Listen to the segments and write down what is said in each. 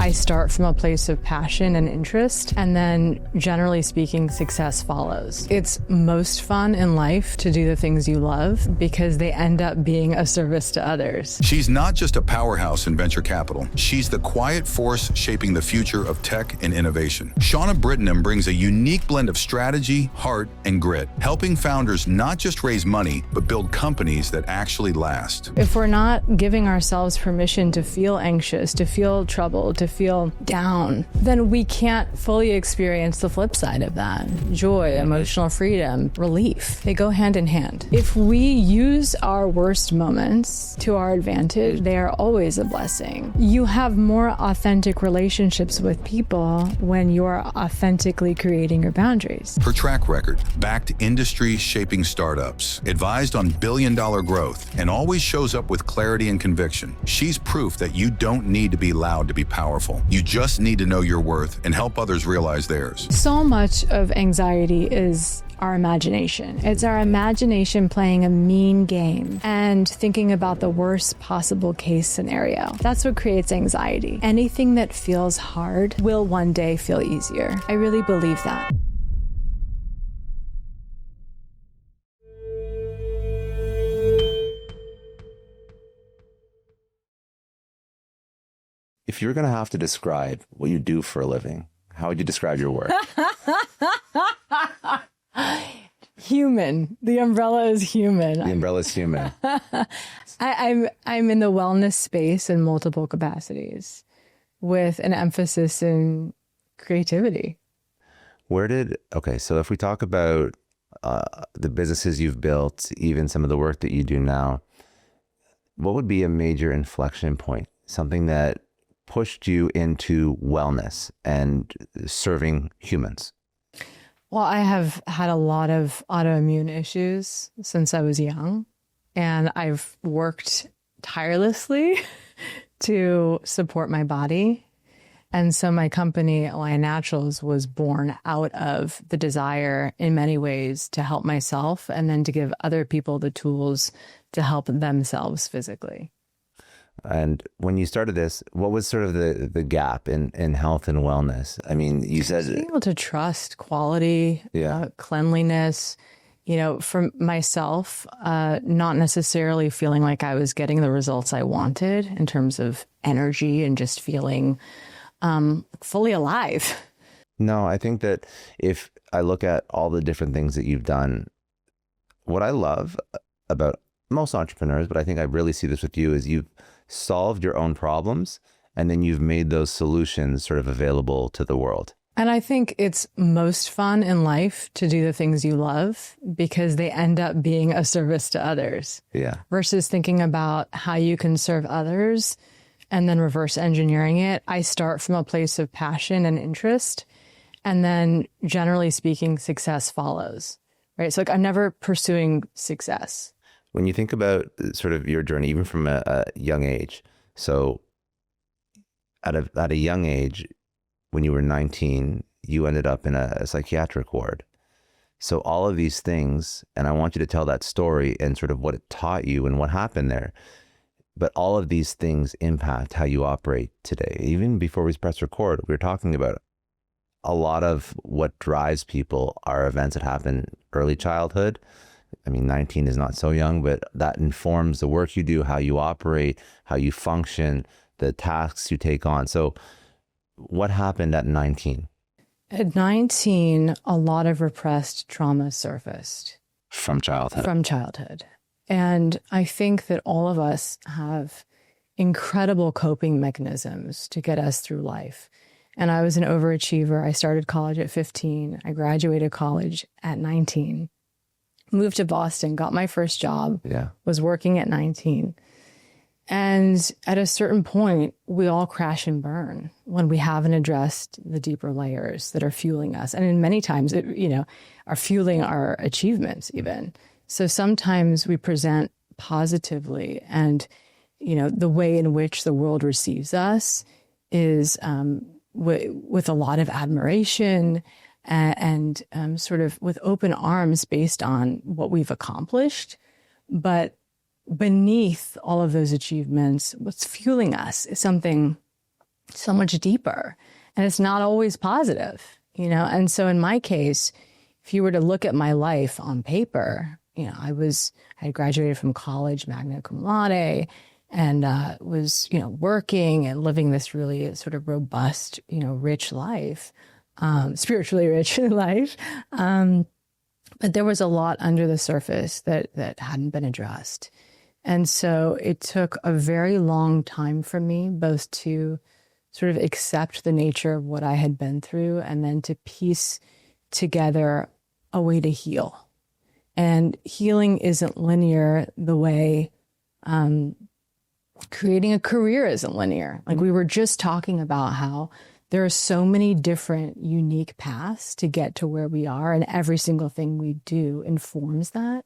I start from a place of passion and interest, and then generally speaking, success follows. It's most fun in life to do the things you love because they end up being a service to others. She's not just a powerhouse in venture capital. She's the quiet force shaping the future of tech and innovation. Shauna Brittenham brings a unique blend of strategy, heart, and grit, helping founders not just raise money, but build companies that actually last. If we're not giving ourselves permission to feel anxious, to feel troubled, to feel down, then we can't fully experience the flip side of that. Joy, emotional freedom, relief, they go hand in hand. If we use our worst moments to our advantage, they are always a blessing. You have more authentic relationships with people when you're authentically creating your boundaries. Her track record, backed industry-shaping startups, advised on billion-dollar growth, and always shows up with clarity and conviction. She's proof that you don't need to be loud to be powerful. You just need to know your worth and help others realize theirs. So much of anxiety is our imagination. It's our imagination playing a mean game and thinking about the worst possible case scenario. That's what creates anxiety. Anything that feels hard will one day feel easier. I really believe that. If you're going to have to describe what you do for a living, how would you describe your work? Human. The umbrella is human. The umbrella is human. I'm in the wellness space in multiple capacities with an emphasis in creativity. Okay, so if we talk about the businesses you've built, even some of the work that you do now, what would be a major inflection point? Something that pushed you into wellness and serving humans? Well, I have had a lot of autoimmune issues since I was young, and I've worked tirelessly to support my body. And so my company, Alaya Naturals, was born out of the desire in many ways to help myself and then to give other people the tools to help themselves physically. And when you started this, what was sort of the gap in health and wellness? I mean, you said being able to trust quality, cleanliness, for myself, not necessarily feeling like I was getting the results I wanted in terms of energy and just feeling fully alive. No, I think that if I look at all the different things that you've done, what I love about most entrepreneurs, but I think I really see this with you, is you've solved your own problems and then you've made those solutions sort of available to the world. And I think it's most fun in life to do the things you love because they end up being a service to others. Yeah. Versus thinking about how you can serve others and then reverse engineering it. I start from a place of passion and interest, and then generally speaking, success follows, right? So I'm never pursuing success. When you think about sort of your journey, even from a young age, so at a young age, when you were 19, you ended up in a psychiatric ward. So all of these things, and I want you to tell that story and sort of what it taught you and what happened there. But all of these things impact how you operate today. Even before we press record, we were talking about a lot of what drives people are events that happen early childhood. I mean, 19 is not so young, but that informs the work you do, how you operate, how you function, the tasks you take on. So what happened at 19? At 19, a lot of repressed trauma surfaced. From childhood? From childhood. And I think that all of us have incredible coping mechanisms to get us through life. And I was an overachiever. I started college at 15. I graduated college at 19. Moved to Boston, got my first job, was working at 19. And at a certain point, we all crash and burn when we haven't addressed the deeper layers that are fueling us. And in many times, are fueling our achievements even. So sometimes we present positively, and, the way in which the world receives us is with a lot of admiration and sort of with open arms based on what we've accomplished. But beneath all of those achievements, what's fueling us is something so much deeper, and it's not always positive, you know? And so in my case, if you were to look at my life on paper, you know, I had graduated from college, magna cum laude, and was, you know, working and living this really sort of robust, you know, rich life, spiritually rich life. But there was a lot under the surface that hadn't been addressed. And so it took a very long time for me both to sort of accept the nature of what I had been through and then to piece together a way to heal. And healing isn't linear the way creating a career isn't linear. Like we were just talking about how there are so many different unique paths to get to where we are, and every single thing we do informs that.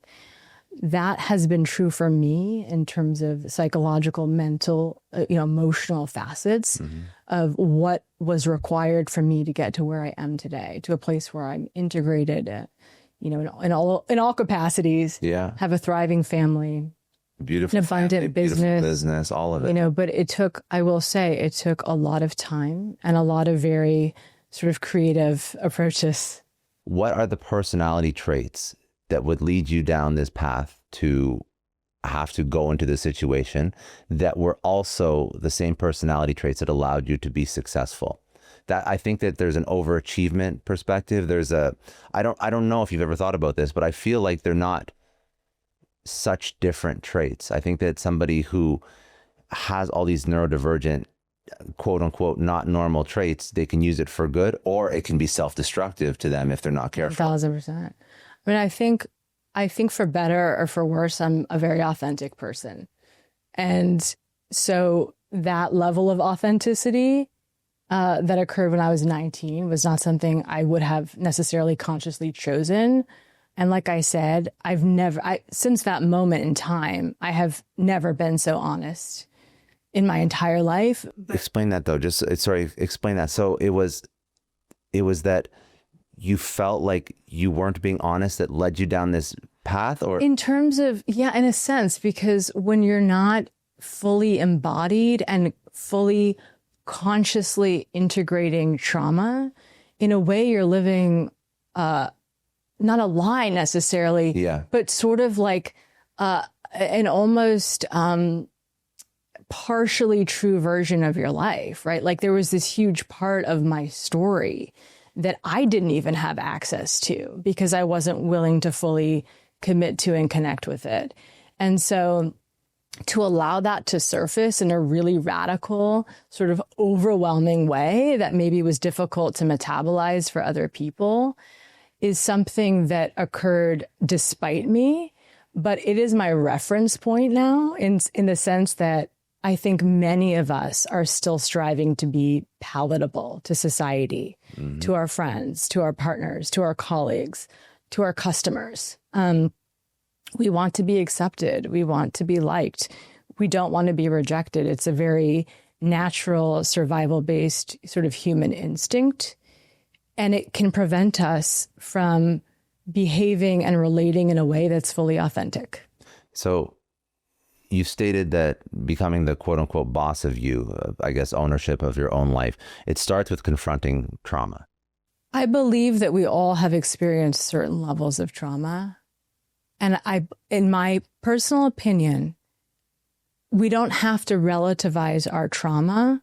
That has been true for me in terms of psychological, mental, you know, emotional facets of what was required for me to get to where I am today, to a place where I'm integrated, you know, in all capacities. Yeah. Have a thriving family, Beautiful an abundant family, business, beautiful business, all of it. you know. But it took, I will say, it took a lot of time and a lot of very sort of creative approaches. What are the personality traits that would lead you down this path to have to go into this situation that were also the same personality traits that allowed you to be successful? That I think that there's an overachievement perspective. There's I don't know if you've ever thought about this, but I feel like they're not such different traits. I think that somebody who has all these neurodivergent, quote unquote, not normal traits, they can use it for good, or it can be self-destructive to them if they're not careful. 1,000%. I mean, I think for better or for worse, I'm a very authentic person. And so that level of authenticity that occurred when I was 19 was not something I would have necessarily consciously chosen. And like I said, since that moment in time, I have never been so honest in my entire life. Explain that though. Explain that. So it was that you felt like you weren't being honest that led you down this path, or? In terms of, yeah, in a sense, because when you're not fully embodied and fully consciously integrating trauma, in a way you're living, not a lie necessarily, Yeah. but sort of like an almost partially true version of your life, right? Like there was this huge part of my story that I didn't even have access to because I wasn't willing to fully commit to and connect with it. And so to allow that to surface in a really radical, sort of overwhelming way that maybe was difficult to metabolize for other people is something that occurred despite me, but it is my reference point now in the sense that I think many of us are still striving to be palatable to society, to our friends, to our partners, to our colleagues, to our customers. We want to be accepted. We want to be liked. We don't want to be rejected. It's a very natural, survival-based sort of human instinct. And it can prevent us from behaving and relating in a way that's fully authentic. So you stated that becoming the quote unquote boss of you, I guess ownership of your own life, it starts with confronting trauma. I believe that we all have experienced certain levels of trauma. And in my personal opinion, we don't have to relativize our trauma.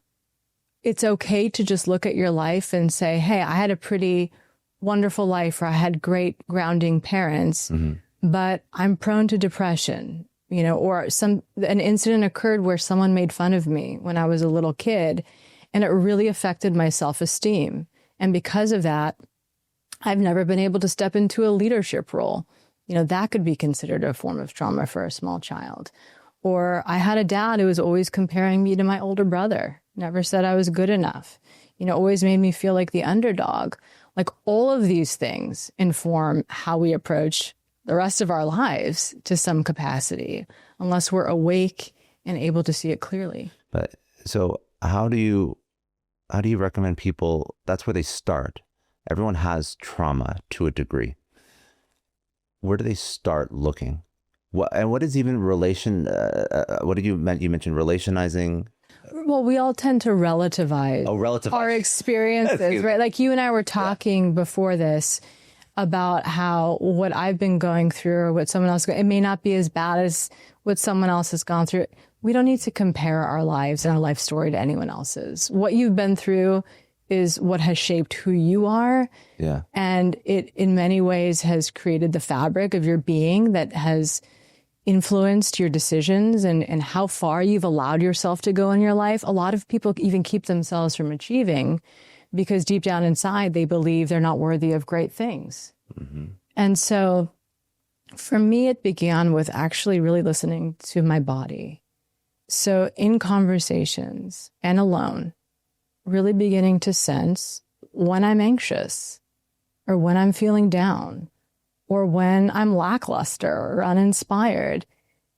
It's okay to just look at your life and say, hey, I had a pretty wonderful life, or I had great grounding parents, but I'm prone to depression, you know, or an incident occurred where someone made fun of me when I was a little kid, and it really affected my self-esteem. And because of that, I've never been able to step into a leadership role. You know, that could be considered a form of trauma for a small child. Or I had a dad who was always comparing me to my older brother, never said I was good enough, you know, always made me feel like the underdog. Like all of these things inform how we approach the rest of our lives to some capacity, unless we're awake and able to see it clearly. But so how do you recommend people, that's where they start. Everyone has trauma to a degree. Where do they start looking? What is even relation? What did you mention? You mentioned relationizing. Well, we all tend to relativize, our experiences, right? Like you and I were talking before this about how what I've been going through or what someone else, it may not be as bad as what someone else has gone through. We don't need to compare our lives and our life story to anyone else's. What you've been through is what has shaped who you are. Yeah. And it, in many ways, has created the fabric of your being that has influenced your decisions and how far you've allowed yourself to go in your life. A lot of people even keep themselves from achieving because deep down inside, they believe they're not worthy of great things. Mm-hmm. And so for me, it began with actually really listening to my body. So in conversations and alone, really beginning to sense when I'm anxious or when I'm feeling down or when I'm lackluster or uninspired,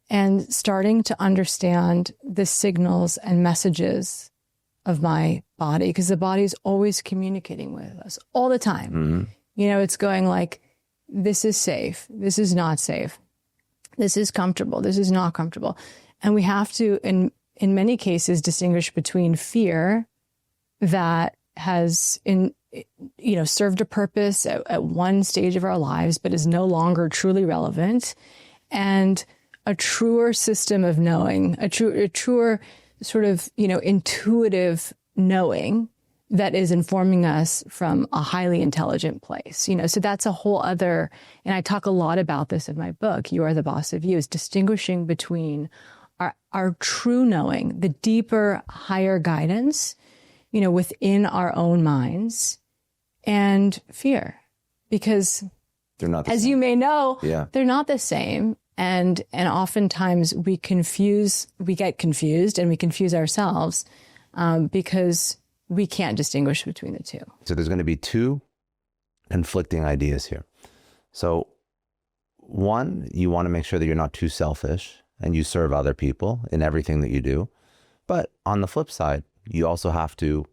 and starting to understand the signals and messages of my body, because the body is always communicating with us all the time. Mm-hmm. You know, it's going like, this is safe, this is not safe, this is comfortable, this is not comfortable. And we have to, in many cases, distinguish between fear that has served a purpose at one stage of our lives, but is no longer truly relevant, and a truer system of knowing, a truer sort of, intuitive knowing that is informing us from a highly intelligent place. So that's a whole other, and I talk a lot about this in my book, You Are the Boss of You, is distinguishing between our true knowing, the deeper, higher guidance, within our own minds, and fear, because they're not the as same. You may know, yeah. They're not the same. And oftentimes we get confused and we confuse ourselves because we can't distinguish between the two. So there's going to be two conflicting ideas here. So one, you want to make sure that you're not too selfish and you serve other people in everything that you do. But on the flip side, you also have to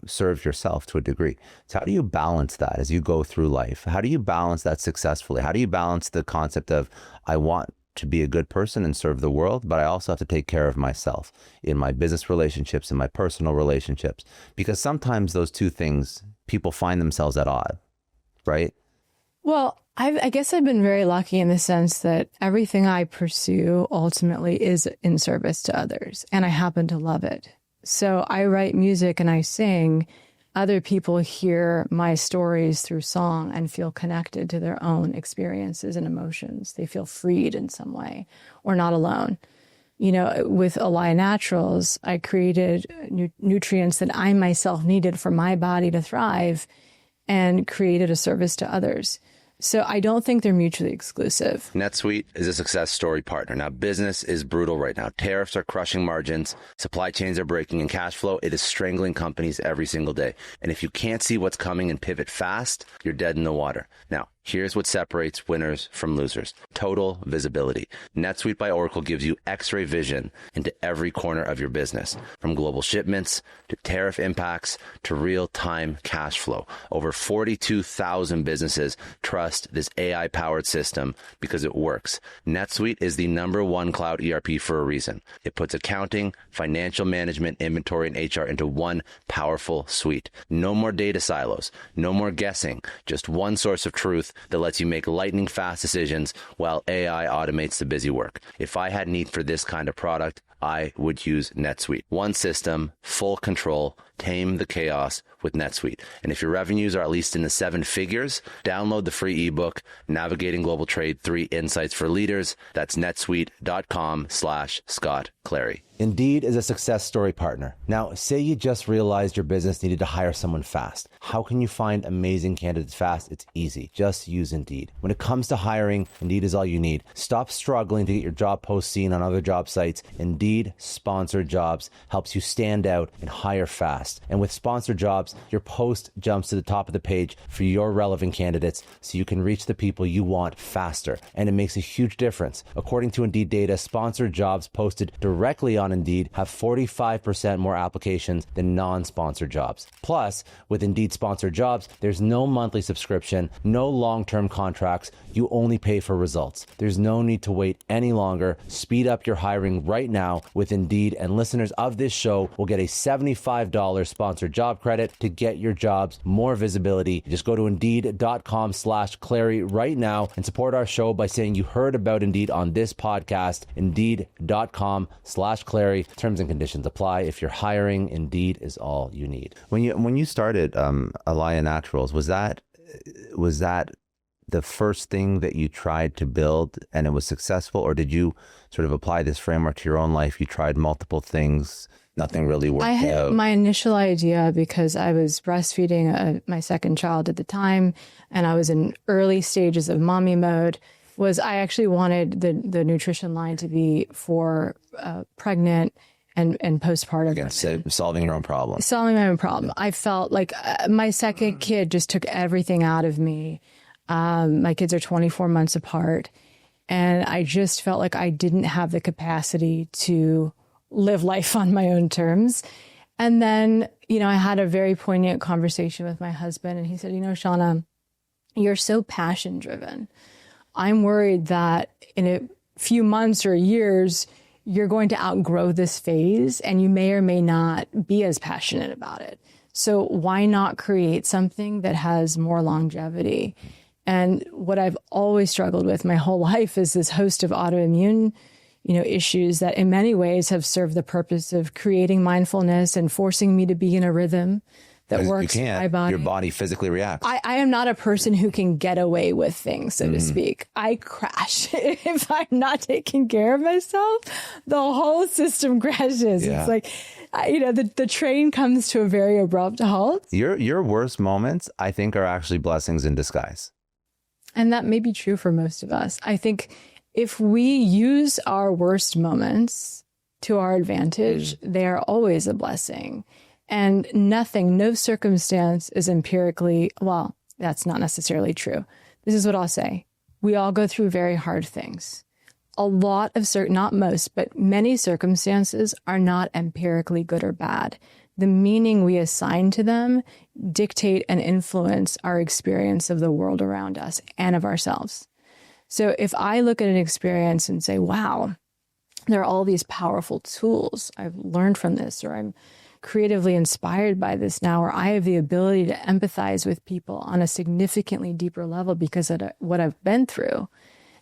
serve yourself to a degree. So how do you balance that as you go through life? How do you balance that successfully? How do you balance the concept of, I want to be a good person and serve the world, but I also have to take care of myself in my business relationships, in my personal relationships? Because sometimes those two things, people find themselves at odds, right? Well, I guess I've been very lucky in the sense that everything I pursue ultimately is in service to others, and I happen to love it. So I write music and I sing. Other people hear my stories through song and feel connected to their own experiences and emotions. They feel freed in some way or not alone. With Alaya Naturals, I created nutrients that I myself needed for my body to thrive and created a service to others. So I don't think they're mutually exclusive. NetSuite is a success story partner. Now, business is brutal right now. Tariffs are crushing margins. Supply chains are breaking, and cash flow, it is strangling companies every single day. And if you can't see what's coming and pivot fast, you're dead in the water. Now, here's what separates winners from losers. Total visibility. NetSuite by Oracle gives you X-ray vision into every corner of your business, from global shipments to tariff impacts to real-time cash flow. Over 42,000 businesses trust this AI-powered system because it works. NetSuite is the #1 cloud ERP for a reason. It puts accounting, financial management, inventory, and HR into one powerful suite. No more data silos, no more guessing, just one source of truth that lets you make lightning fast decisions while AI automates the busy work. If I had need for this kind of product, I would use NetSuite. One system, full control, tame the chaos with NetSuite. And if your revenues are at least in the 7 figures, download the free ebook, Navigating Global Trade, 3 Insights for Leaders. That's netsuite.com/Scott Clary. Indeed is a success story partner. Now, say you just realized your business needed to hire someone fast. How can you find amazing candidates fast? It's easy. Just use Indeed. When it comes to hiring, Indeed is all you need. Stop struggling to get your job post seen on other job sites. Indeed sponsored jobs helps you stand out and hire fast. fast. And with sponsored jobs, your post jumps to the top of the page for your relevant candidates so you can reach the people you want faster. And it makes a huge difference. According to Indeed data, sponsored jobs posted directly on Indeed have 45% more applications than non-sponsored jobs. Plus, with Indeed sponsored jobs, there's no monthly subscription, no long-term contracts. You only pay for results. There's no need to wait any longer. Speed up your hiring right now with Indeed, and listeners of this show will get a $75 sponsored job credit to get your jobs more visibility. Just go to Indeed.com/Clary right now and support our show by saying you heard about Indeed on this podcast. Indeed.com/Clary. Terms and conditions apply. If you're hiring, Indeed is all you need. When you started Alaya Naturals, was that the first thing that you tried to build and it was successful, or did you sort of apply this framework to your own life? You tried multiple things, nothing really worked out. I had my initial idea because I was breastfeeding my second child at the time, and I was in early stages of mommy mode. Was I actually wanted the nutrition line to be for pregnant and postpartum. Again, solving your own problem. Solving my own problem. I felt like my second kid just took everything out of me. My kids are 24 months apart, and I just felt like I didn't have the capacity to live life on my own terms. And then, I had a very poignant conversation with my husband, and he said, Shauna, you're so passion driven. I'm worried that in a few months or years, you're going to outgrow this phase and you may or may not be as passionate about it. So why not create something that has more longevity? And what I've always struggled with my whole life is this host of autoimmune, issues that in many ways have served the purpose of creating mindfulness and forcing me to be in a rhythm that works for my body. Your body physically reacts. I am not a person who can get away with things, so to speak. I crash. If I'm not taking care of myself, the whole system crashes. Yeah. It's like, the train comes to a very abrupt halt. Your worst moments, I think, are actually blessings in disguise. And that may be true for most of us. I think if we use our worst moments to our advantage, they are always a blessing. And no circumstance is empirically, well, that's not necessarily true. This is what I'll say. We all go through very hard things. A lot of, not most, but many circumstances are not empirically good or bad. The meaning we assign to them dictate and influence our experience of the world around us and of ourselves. So if I look at an experience and say, wow, there are all these powerful tools I've learned from this, or I'm creatively inspired by this now, or I have the ability to empathize with people on a significantly deeper level because of what I've been through.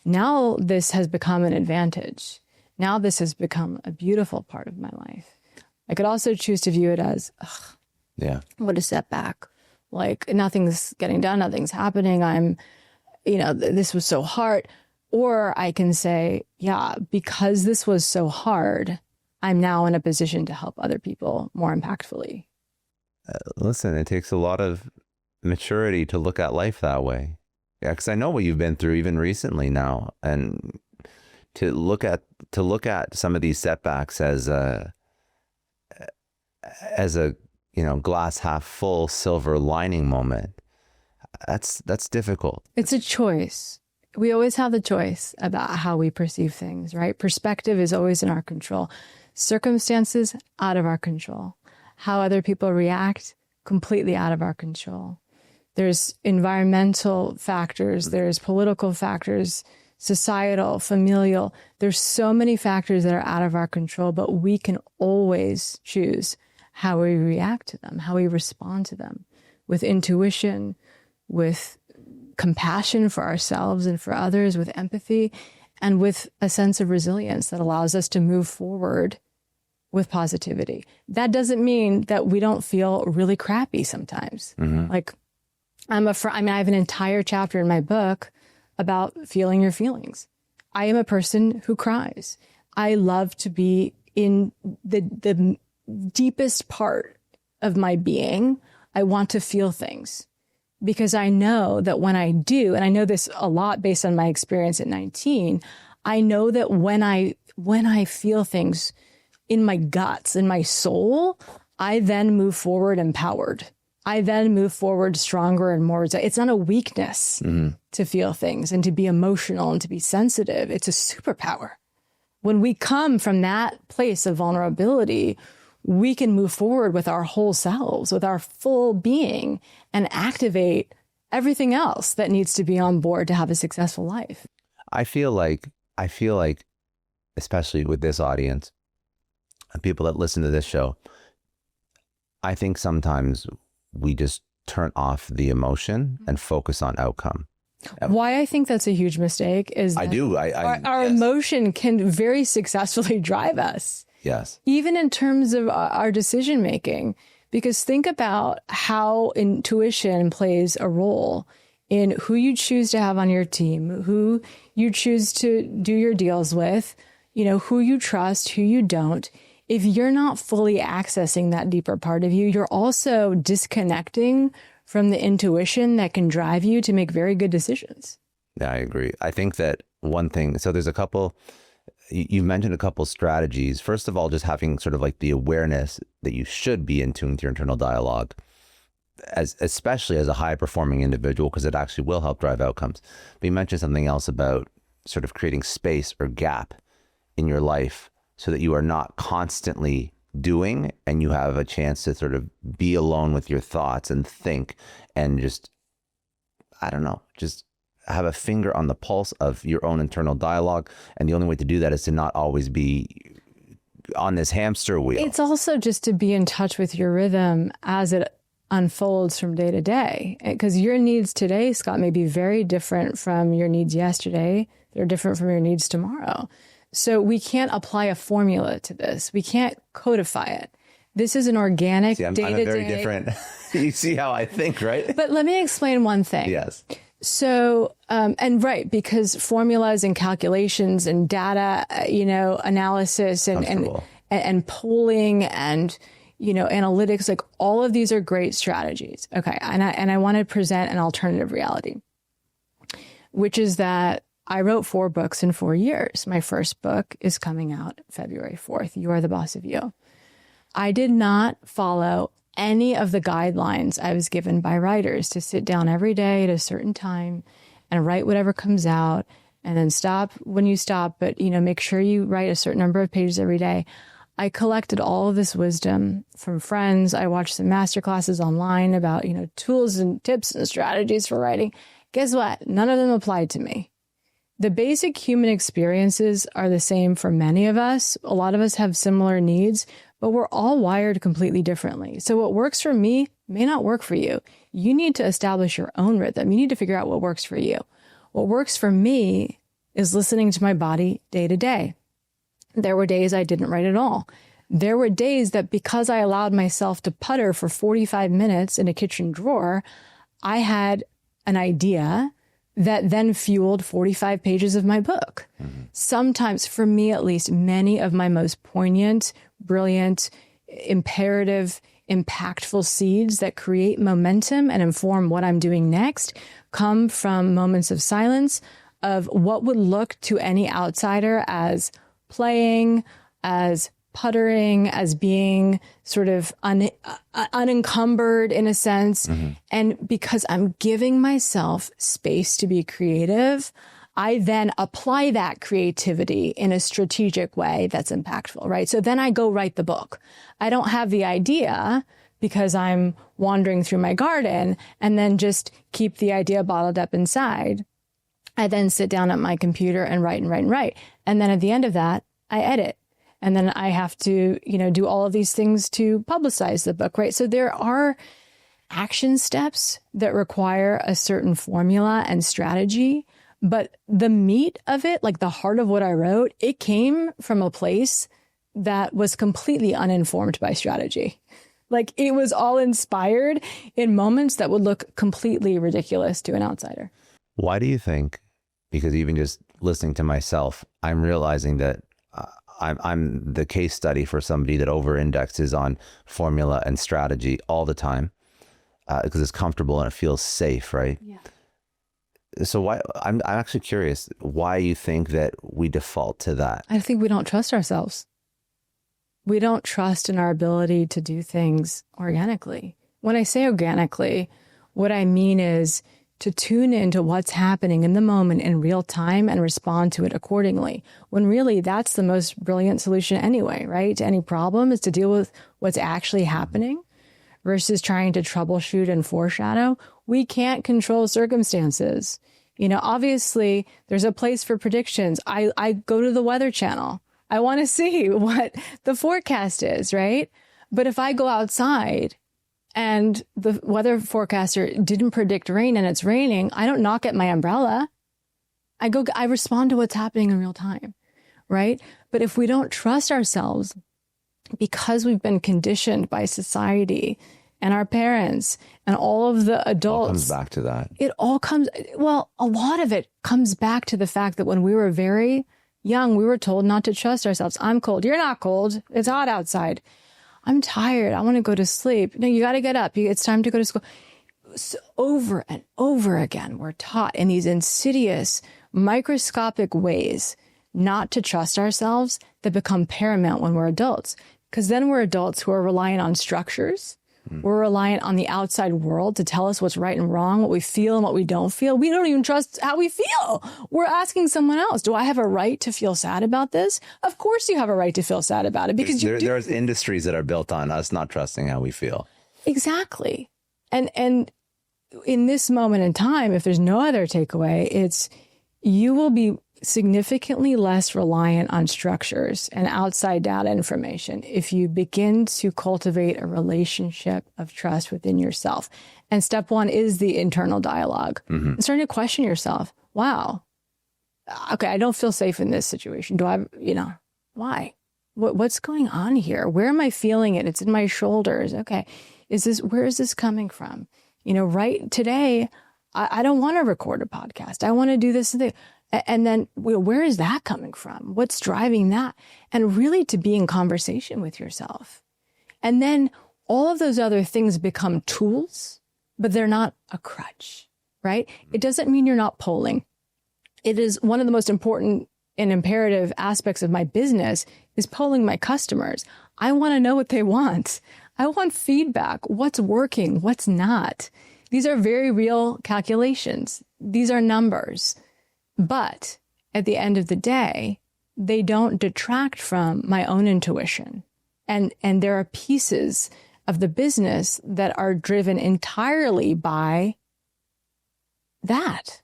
Now this has become an advantage. Now this has become a beautiful part of my life. I could also choose to view it as, what a setback. Like nothing's getting done, nothing's happening. This was so hard. Or I can say, because this was so hard, I'm now in a position to help other people more impactfully. Listen, it takes a lot of maturity to look at life that way. Yeah, because I know what you've been through even recently now, and to look at some of these setbacks as a glass half full silver lining moment. That's difficult. It's a choice. We always have the choice about how we perceive things, right? Perspective is always in our control. Circumstances, out of our control. How other people react, completely out of our control. There's environmental factors, there's political factors, societal, familial. There's so many factors that are out of our control, but we can always choose how we react to them, how we respond to them, with intuition, with compassion for ourselves and for others, with empathy, and with a sense of resilience that allows us to move forward with positivity. That doesn't mean that we don't feel really crappy sometimes. Like I have an entire chapter in my book about feeling your feelings. I am a person who cries. I love to be in the deepest part of my being. I want to feel things because I know that when I do, and I know this a lot based on my experience at 19, I know that when I feel things in my guts, in my soul, I then move forward empowered. I then move forward stronger and more. It's not a weakness to feel things and to be emotional and to be sensitive. It's a superpower. When we come from that place of vulnerability, we can move forward with our whole selves, with our full being, and activate everything else that needs to be on board to have a successful life. I feel like, especially with this audience and people that listen to this show, I think sometimes we just turn off the emotion and focus on outcome. Why I think that's a huge mistake is that our yes. emotion can very successfully drive us. Yes. Even in terms of our decision making, because think about how intuition plays a role in who you choose to have on your team, who you choose to do your deals with, who you trust, who you don't. If you're not fully accessing that deeper part of you, you're also disconnecting from the intuition that can drive you to make very good decisions. Yeah, I agree. I think that one thing, so there's a couple, you mentioned a couple strategies. First of all, just having sort of like the awareness that you should be in tune with your internal dialogue, especially as a high performing individual, because it actually will help drive outcomes. But you mentioned something else about sort of creating space or gap in your life so that you are not constantly doing and you have a chance to sort of be alone with your thoughts and think and just, I don't know, just have a finger on the pulse of your own internal dialogue. And the only way to do that is to not always be on this hamster wheel. It's also just to be in touch with your rhythm as it unfolds from day to day. Because your needs today, Scott, may be very different from your needs yesterday. They're different from your needs tomorrow. So we can't apply a formula to this. We can't codify it. This is an organic day-to-day. I'm a very different, you see how I think, right? But let me explain one thing. Yes. So, because formulas and calculations and data, analysis and polling and, analytics, like all of these are great strategies. Okay. And I want to present an alternative reality, which is that I wrote 4 books in 4 years. My first book is coming out February 4th. You Are the Boss of You. I did not follow any of the guidelines I was given by writers to sit down every day at a certain time and write whatever comes out and then stop when you stop, but, make sure you write a certain number of pages every day. I collected all of this wisdom from friends. I watched some masterclasses online about, tools and tips and strategies for writing. Guess what? None of them applied to me. The basic human experiences are the same for many of us. A lot of us have similar needs, but we're all wired completely differently. So what works for me may not work for you. You need to establish your own rhythm. You need to figure out what works for you. What works for me is listening to my body day to day. There were days I didn't write at all. There were days that because I allowed myself to putter for 45 minutes in a kitchen drawer, I had an idea that then fueled 45 pages of my book. Mm-hmm. Sometimes, for me at least, many of my most poignant, brilliant, imperative, impactful seeds that create momentum and inform what I'm doing next come from moments of silence, of what would look to any outsider as playing, as puttering, as being sort of unencumbered in a sense. Mm-hmm. And because I'm giving myself space to be creative, I then apply that creativity in a strategic way that's impactful, right? So then I go write the book. I don't have the idea because I'm wandering through my garden and then just keep the idea bottled up inside. I then sit down at my computer and write and write and write. And then at the end of that, I edit. And then I have to, do all of these things to publicize the book, right? So there are action steps that require a certain formula and strategy. But the meat of it, like the heart of what I wrote, it came from a place that was completely uninformed by strategy. Like it was all inspired in moments that would look completely ridiculous to an outsider. Why do you think, because even just listening to myself, I'm realizing that I'm the case study for somebody that over-indexes on formula and strategy all the time because it's comfortable and it feels safe, right? Yeah. So why? I'm actually curious why you think that we default to that. I think we don't trust ourselves. we don't trust in our ability to do things organically. When I say organically, what I mean is to tune into what's happening in the moment in real time and respond to it accordingly. When really that's the most brilliant solution anyway, right? To any problem is to deal with what's actually happening versus trying to troubleshoot and foreshadow. We can't control circumstances. You know, obviously there's a place for predictions. I go to the Weather Channel. I want to see what the forecast is, right? But if I go outside and the weather forecaster didn't predict rain and it's raining, I don't knock at my umbrella. I respond to what's happening in real time, right? But if we don't trust ourselves because we've been conditioned by society and our parents and all of the adults. All comes back to that. A lot of it comes back to the fact that when we were very young, we were told not to trust ourselves. I'm cold. You're not cold. It's hot outside. I'm tired. I want to go to sleep. No, you got to get up. It's time to go to school. So over and over again, we're taught in these insidious, microscopic ways not to trust ourselves that become paramount when we're adults. Because then we're adults who are reliant on structures. We're reliant on the outside world to tell us what's right and wrong, what we feel and what we don't feel. We don't even trust how we feel. We're asking someone else, do I have a right to feel sad about this? Of course you have a right to feel sad about it because there's industries that are built on us not trusting how we feel. Exactly. And in this moment in time, if there's no other takeaway, it's you will be significantly less reliant on structures and outside data information if you begin to cultivate a relationship of trust within yourself. And step one is the internal dialogue. Mm-hmm. Starting to question yourself. Wow. Okay, I don't feel safe in this situation. Do I, why? What's going on here? Where am I feeling it? It's in my shoulders. Okay. Where is this coming from? Right today, I don't want to record a podcast. I want to do this thing. And then where is that coming from? What's driving that? And really to be in conversation with yourself. And then all of those other things become tools, but they're not a crutch, right? It doesn't mean you're not polling. It is one of the most important and imperative aspects of my business is polling my customers. I want to know what they want. I want feedback. What's working? What's not? These are very real calculations. These are numbers. But at the end of the day, they don't detract from my own intuition. And there are pieces of the business that are driven entirely by that.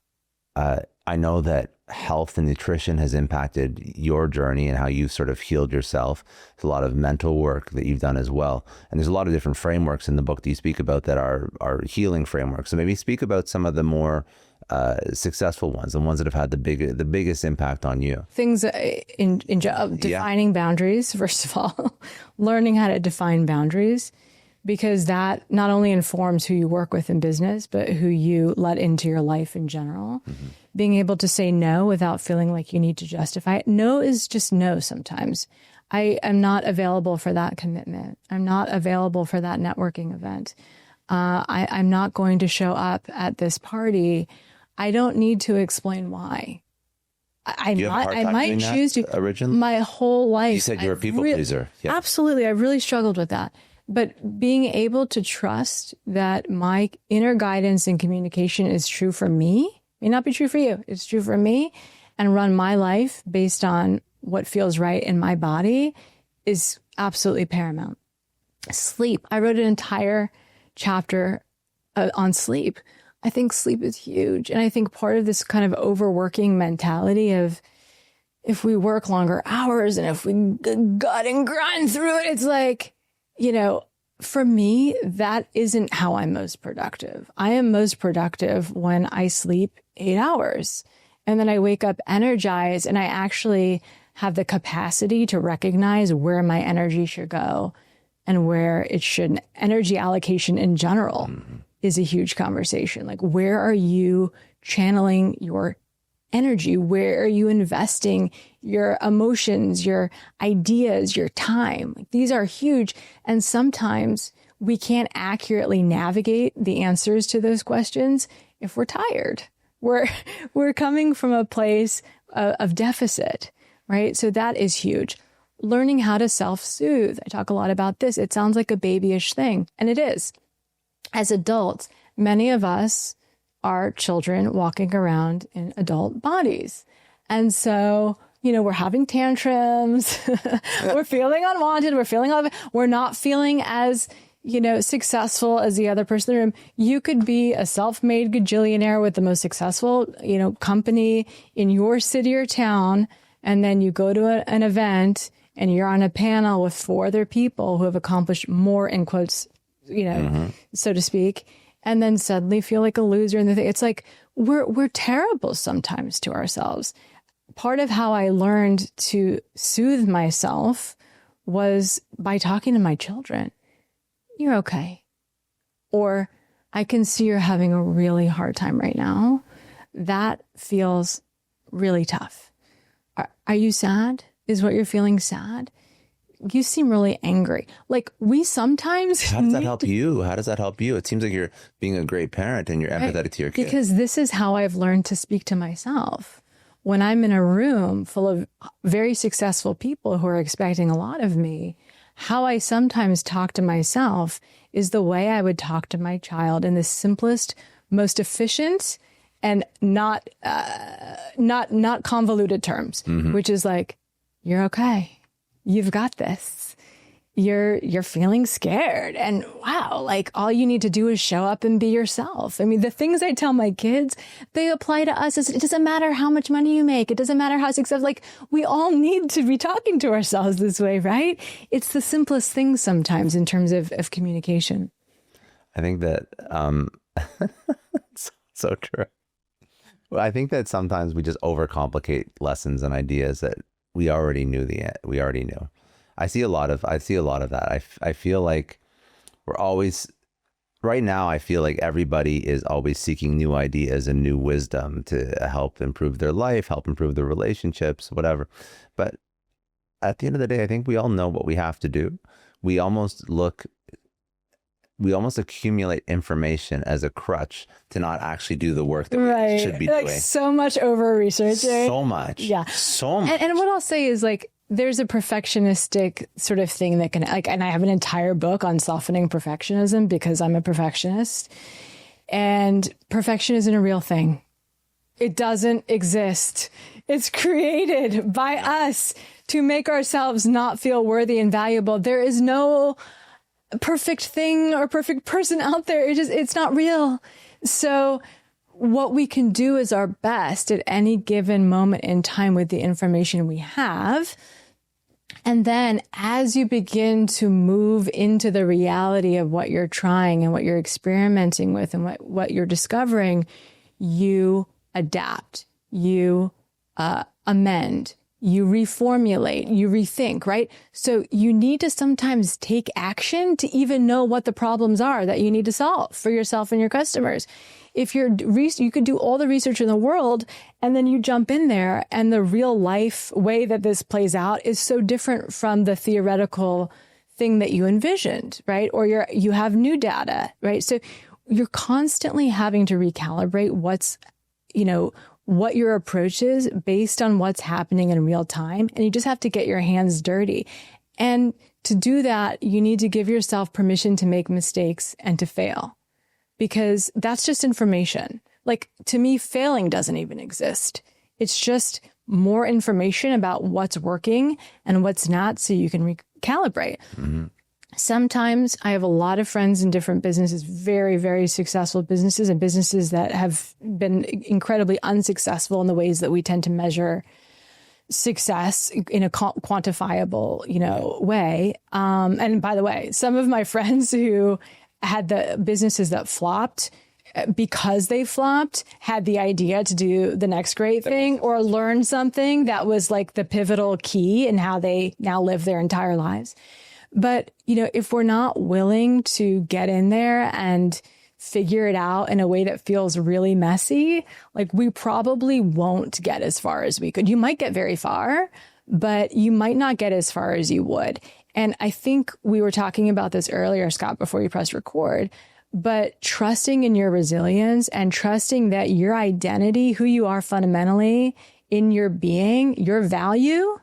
I know that health and nutrition has impacted your journey and how you've sort of healed yourself. There's a lot of mental work that you've done as well. And there's a lot of different frameworks in the book that you speak about that are healing frameworks. So maybe speak about some of the more successful ones, the ones that have had the biggest impact on you. Things in defining boundaries, first of all, learning how to define boundaries, because that not only informs who you work with in business, but who you let into your life in general. Mm-hmm. Being able to say no without feeling like you need to justify it. No is just no sometimes. I am not available for that commitment. I'm not available for that networking event. I'm not going to show up at this party. I don't need to explain why. I might choose to. Originally? My whole life. You said you're a people pleaser. Yeah. Absolutely. I really struggled with that. But being able to trust that my inner guidance and communication is true for me, may not be true for you. It's true for me, and run my life based on what feels right in my body is absolutely paramount. Sleep. I wrote an entire chapter on sleep. I think sleep is huge. And I think part of this kind of overworking mentality of if we work longer hours and if we gut and grind through it, it's like, for me, that isn't how I'm most productive. I am most productive when I sleep 8 hours and then I wake up energized and I actually have the capacity to recognize where my energy should go and where it shouldn't. Energy allocation in general is a huge conversation. Like, where are you channeling your energy? Where are you investing your emotions, your ideas, your time? Like, these are huge. And sometimes we can't accurately navigate the answers to those questions if we're tired. We're coming from a place of deficit, right? So that is huge. learning how to self-soothe. I talk a lot about this. It sounds like a babyish thing, and it is. As adults, many of us are children walking around in adult bodies. And so, we're having tantrums, we're feeling unwanted, we're not feeling as, successful as the other person in the room. You could be a self-made gajillionaire with the most successful, company in your city or town. And then you go to an event and you're on a panel with 4 other people who have accomplished more, in quotes, so to speak, and then suddenly feel like a loser. And it's like, we're terrible sometimes to ourselves. Part of how I learned to soothe myself was by talking to my children. You're okay. Or I can see you're having a really hard time right now. That feels really tough. Are you sad? Is what you're feeling sad? You seem really angry. Like, we sometimes... How does that help you? How does that help you? It seems like you're being a great parent and you're empathetic to your kid. Because this is how I've learned to speak to myself. When I'm in a room full of very successful people who are expecting a lot of me, how I sometimes talk to myself is the way I would talk to my child in the simplest, most efficient, and not convoluted terms, which is like, you're okay. You've got this. You're feeling scared. And wow, like, all you need to do is show up and be yourself. I mean, the things I tell my kids, they apply to us. It doesn't matter how much money you make. It doesn't matter how successful. Like, we all need to be talking to ourselves this way, right? It's the simplest things sometimes in terms of communication. I think that, so true. Well, I think that sometimes we just overcomplicate lessons and ideas that we already knew. I see a lot of that. I feel like we're always, right now, I feel like everybody is always seeking new ideas and new wisdom to help improve their life, help improve their relationships, whatever. But at the end of the day, I think we all know what we have to do. We almost accumulate information as a crutch to not actually do the work that we should be doing. So much over researching. So much. Yeah. So much. And what I'll say is, like, there's a perfectionistic sort of thing that can, like, and I have an entire book on softening perfectionism because I'm a perfectionist. And perfection isn't a real thing. It doesn't exist. It's created by us to make ourselves not feel worthy and valuable. There is no perfect thing or perfect person out there. It's not real. So what we can do is our best at any given moment in time with the information we have. And then as you begin to move into the reality of what you're trying and what you're experimenting with and what you're discovering, you adapt, you amend, you reformulate, you rethink, right? So you need to sometimes take action to even know what the problems are that you need to solve for yourself and your customers. If you could do all the research in the world and then you jump in there and the real life way that this plays out is so different from the theoretical thing that you envisioned, right? Or you have new data, right? So you're constantly having to recalibrate what your approach is based on what's happening in real time. And you just have to get your hands dirty. And to do that, you need to give yourself permission to make mistakes and to fail. Because that's just information. Like, to me, failing doesn't even exist. It's just more information about what's working and what's not so you can recalibrate. Mm-hmm. Sometimes I have a lot of friends in different businesses, very, very successful businesses and businesses that have been incredibly unsuccessful in the ways that we tend to measure success in a quantifiable, way. And by the way, some of my friends who had the businesses that flopped, because they flopped, had the idea to do the next great thing or learn something that was like the pivotal key in how they now live their entire lives. But, if we're not willing to get in there and figure it out in a way that feels really messy, like, we probably won't get as far as we could. You might get very far, but you might not get as far as you would. And I think we were talking about this earlier, Scott, before you pressed record, but trusting in your resilience and trusting that your identity, who you are fundamentally in your being, your value,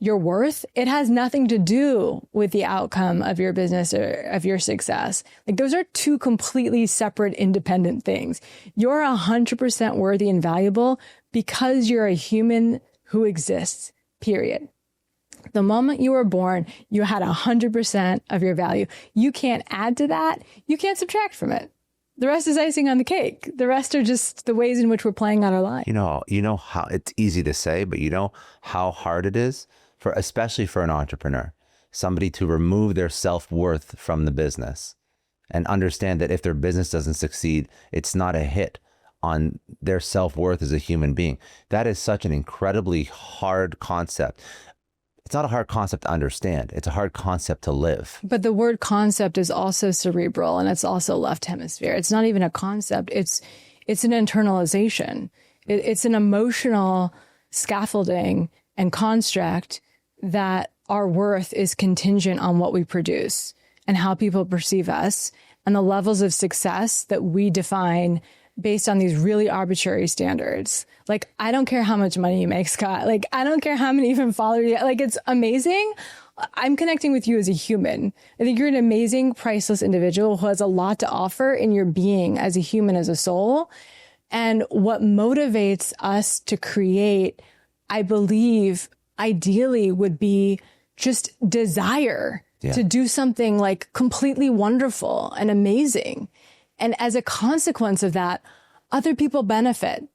your worth, it has nothing to do with the outcome of your business or of your success. Like those are two completely separate, independent things. You're 100% worthy and valuable because you're a human who exists, period. The moment you were born, you had 100% of your value. You can't add to that. You can't subtract from it. The rest is icing on the cake. The rest are just the ways in which we're playing out our lives. You know how it's easy to say, but you know how hard it is especially for an entrepreneur, somebody to remove their self-worth from the business and understand that if their business doesn't succeed, it's not a hit on their self-worth as a human being. That is such an incredibly hard concept. It's not a hard concept to understand. It's a hard concept to live. But the word concept is also cerebral and it's also left hemisphere. It's not even a concept. It's an internalization. It's an emotional scaffolding and construct that our worth is contingent on what we produce and how people perceive us and the levels of success that we define based on these really arbitrary standards. Like, I don't care how much money you make, Scott. Like, I don't care how many even followers you have. Like, it's amazing. I'm connecting with you as a human. I think you're an amazing, priceless individual who has a lot to offer in your being as a human, as a soul. And what motivates us to create, I believe, ideally would be just desire to do something like completely wonderful and amazing. And as a consequence of that, other people benefit.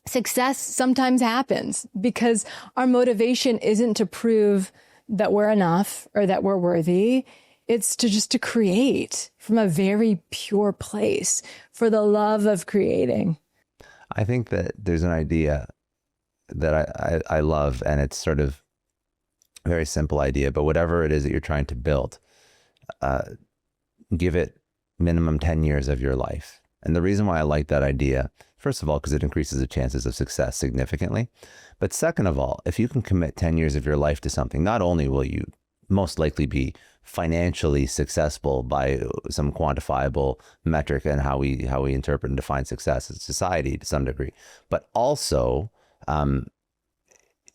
Success sometimes happens because our motivation isn't to prove that we're enough or that we're worthy. It's to create from a very pure place for the love of creating. I think that there's an idea that I love, and it's sort of a very simple idea, but whatever it is that you're trying to build, give it minimum 10 years of your life. And the reason why I like that idea, first of all, because it increases the chances of success significantly. But second of all, if you can commit 10 years of your life to something, not only will you most likely be financially successful by some quantifiable metric and how we interpret and define success as society to some degree, but also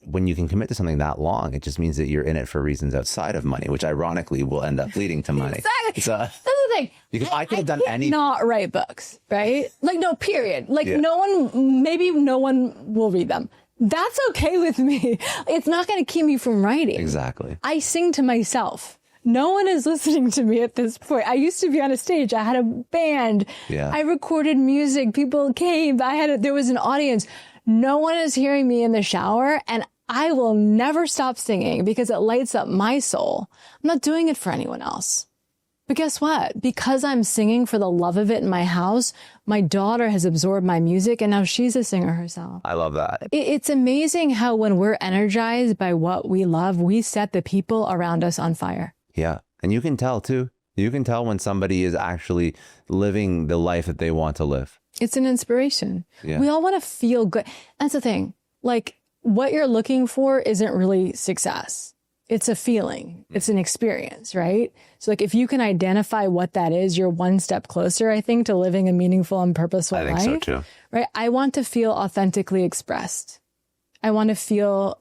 when you can commit to something that long, it just means that you're in it for reasons outside of money, which ironically will end up leading to money. Exactly. So, that's the thing. Because I could have done any. Not write books, right? Like, no, period. Like, maybe no one will read them. That's okay with me. It's not going to keep me from writing. Exactly. I sing to myself. No one is listening to me at this point. I used to be on a stage. I had a band. Yeah. I recorded music. People came. There was an audience. No one is hearing me in the shower, and I will never stop singing because it lights up my soul. I'm not doing it for anyone else. But guess what? Because I'm singing for the love of it in my house, my daughter has absorbed my music and now she's a singer herself. I love that. It's amazing how when we're energized by what we love, we set the people around us on fire. Yeah. And you can tell too. You can tell when somebody is actually living the life that they want to live. It's an inspiration. Yeah. We all want to feel good. That's the thing. Like, what you're looking for isn't really success. It's a feeling. It's an experience, right? So like, if you can identify what that is, you're one step closer, I think, to living a meaningful and purposeful life. I think so too. Right? I want to feel authentically expressed. I want to feel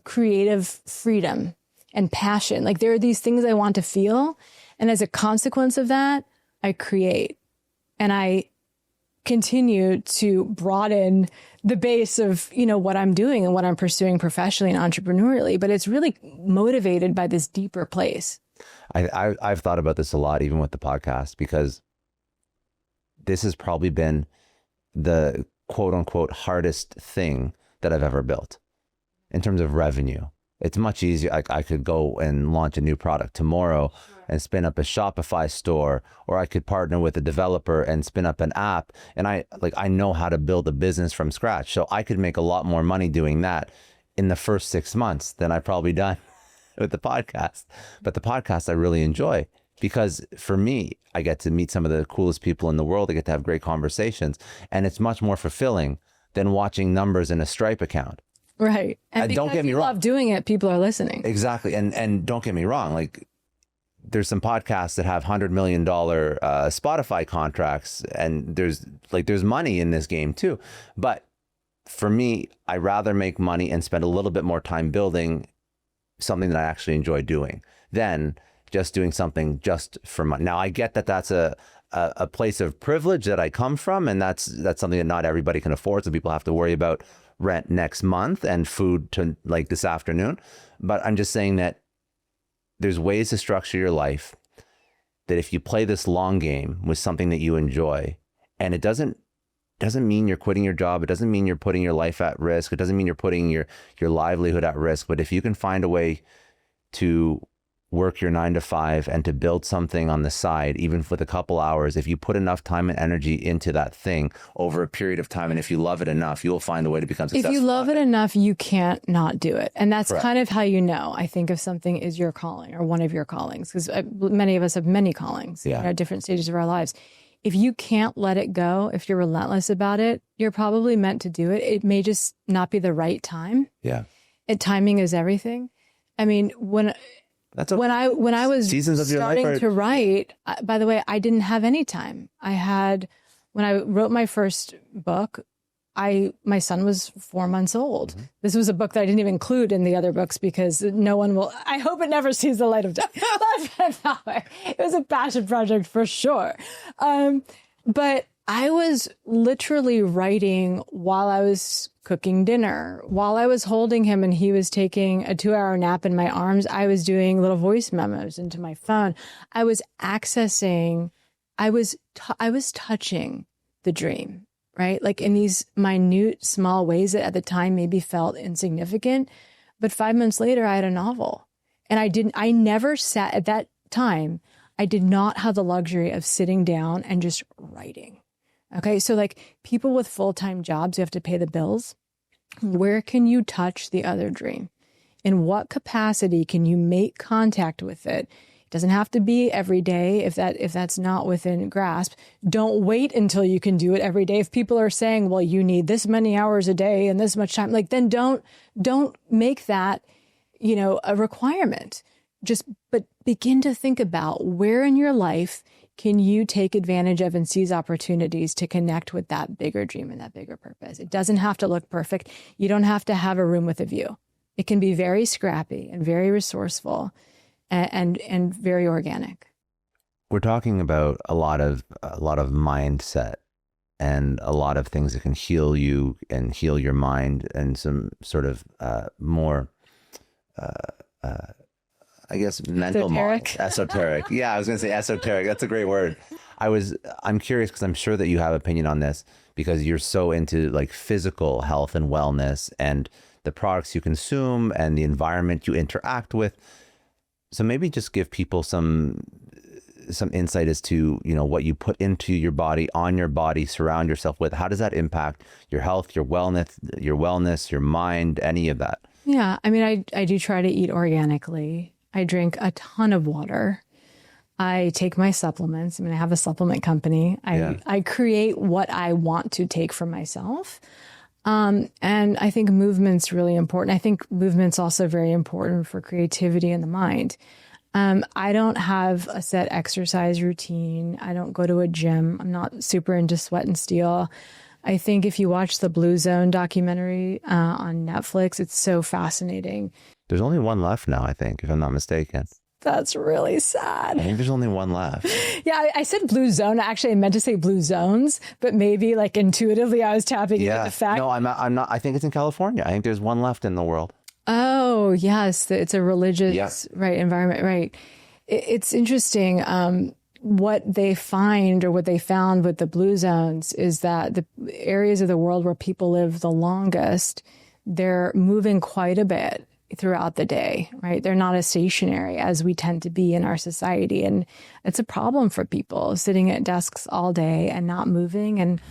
creative freedom and passion. Like, there are these things I want to feel. And as a consequence of that, I create. And I continue to broaden the base of, what I'm doing and what I'm pursuing professionally and entrepreneurially. But it's really motivated by this deeper place. I've thought about this a lot, even with the podcast, because this has probably been the quote unquote hardest thing that I've ever built in terms of revenue. It's much easier. I could go and launch a new product tomorrow and spin up a Shopify store, or I could partner with a developer and spin up an app. And I know how to build a business from scratch. So I could make a lot more money doing that in the first 6 months than I've probably done with the podcast. But the podcast I really enjoy because for me, I get to meet some of the coolest people in the world. I get to have great conversations, and it's much more fulfilling than watching numbers in a Stripe account. Right. And because don't get me you wrong. love doing it, people are listening. Exactly. And don't get me wrong. Like, there's some podcasts that have $100 million Spotify contracts, and there's money in this game too. But for me, I rather make money and spend a little bit more time building something that I actually enjoy doing than just doing something just for money. Now I get that that's a place of privilege that I come from, and that's something that not everybody can afford. So people have to worry about rent next month and food to like this afternoon. But I'm just saying that there's ways to structure your life that if you play this long game with something that you enjoy, and it doesn't mean you're quitting your job. It doesn't mean you're putting your life at risk. It doesn't mean you're putting your livelihood at risk. But if you can find a way to work your 9 to 5 and to build something on the side, even for the couple hours, if you put enough time and energy into that thing over a period of time, and if you love it enough, you'll find a way to become successful. If you love it enough, you can't not do it. And that's Correct. kind of how you know, I think, if something is your calling or one of your callings, because many of us have many callings at different stages of our lives. If you can't let it go, if you're relentless about it, you're probably meant to do it. It may just not be the right time. Yeah. Timing is everything. I mean, when I was seasons of starting your life to write, by the way, I didn't have any time. When I wrote my first book, my son was 4 months old. Mm-hmm. This was a book that I didn't even include in the other books because no one will, I hope it never sees the light of day. It was a passion project for sure. But I was literally writing while I was cooking dinner, while I was holding him and he was taking a 2-hour nap in my arms. I was doing little voice memos into my phone. I was accessing, I was touching the dream, right? Like in these minute, small ways that at the time maybe felt insignificant. But 5 months later, I had a novel. And I never sat at that time. I did not have the luxury of sitting down and just writing. Okay. So like people with full-time jobs who have to pay the bills, where can you touch the other dream? In what capacity can you make contact with it? It doesn't have to be every day if that's not within grasp. Don't wait until you can do it every day. If people are saying, well, you need this many hours a day and this much time, like then don't make that, a requirement. But begin to think about where in your life can you take advantage of and seize opportunities to connect with that bigger dream and that bigger purpose? It doesn't have to look perfect. You don't have to have a room with a view. It can be very scrappy and very resourceful and very organic. We're talking about a lot of mindset and a lot of things that can heal you and heal your mind, and some sort of more I guess mental esoteric. Esoteric. Yeah, I was going to say esoteric. That's a great word. I'm curious because I'm sure that you have opinion on this because you're so into like physical health and wellness and the products you consume and the environment you interact with. So maybe just give people some insight as to, what you put into your body, on your body, surround yourself with. How does that impact your health, your wellness, your mind, any of that? Yeah. I mean, I do try to eat organically. I drink a ton of water. I take my supplements. I mean, I have a supplement company. I create what I want to take for myself. And I think movement's really important. I think movement's also very important for creativity in the mind. I don't have a set exercise routine. I don't go to a gym. I'm not super into sweat and steel. I think if you watch the Blue Zone documentary on Netflix, it's so fascinating. There's only one left now, I think, if I'm not mistaken. That's really sad. I think there's only one left. Yeah, I said Blue Zone. Actually, I meant to say Blue Zones, but maybe like intuitively I was tapping into the fact. No, I'm not. I think it's in California. I think there's one left in the world. Oh, yes. It's a religious environment. Right. It's interesting. What they find or what they found with the Blue Zones is that the areas of the world where people live the longest, they're moving quite a bit throughout the day, right? They're not as stationary as we tend to be in our society. And it's a problem for people sitting at desks all day and not moving. And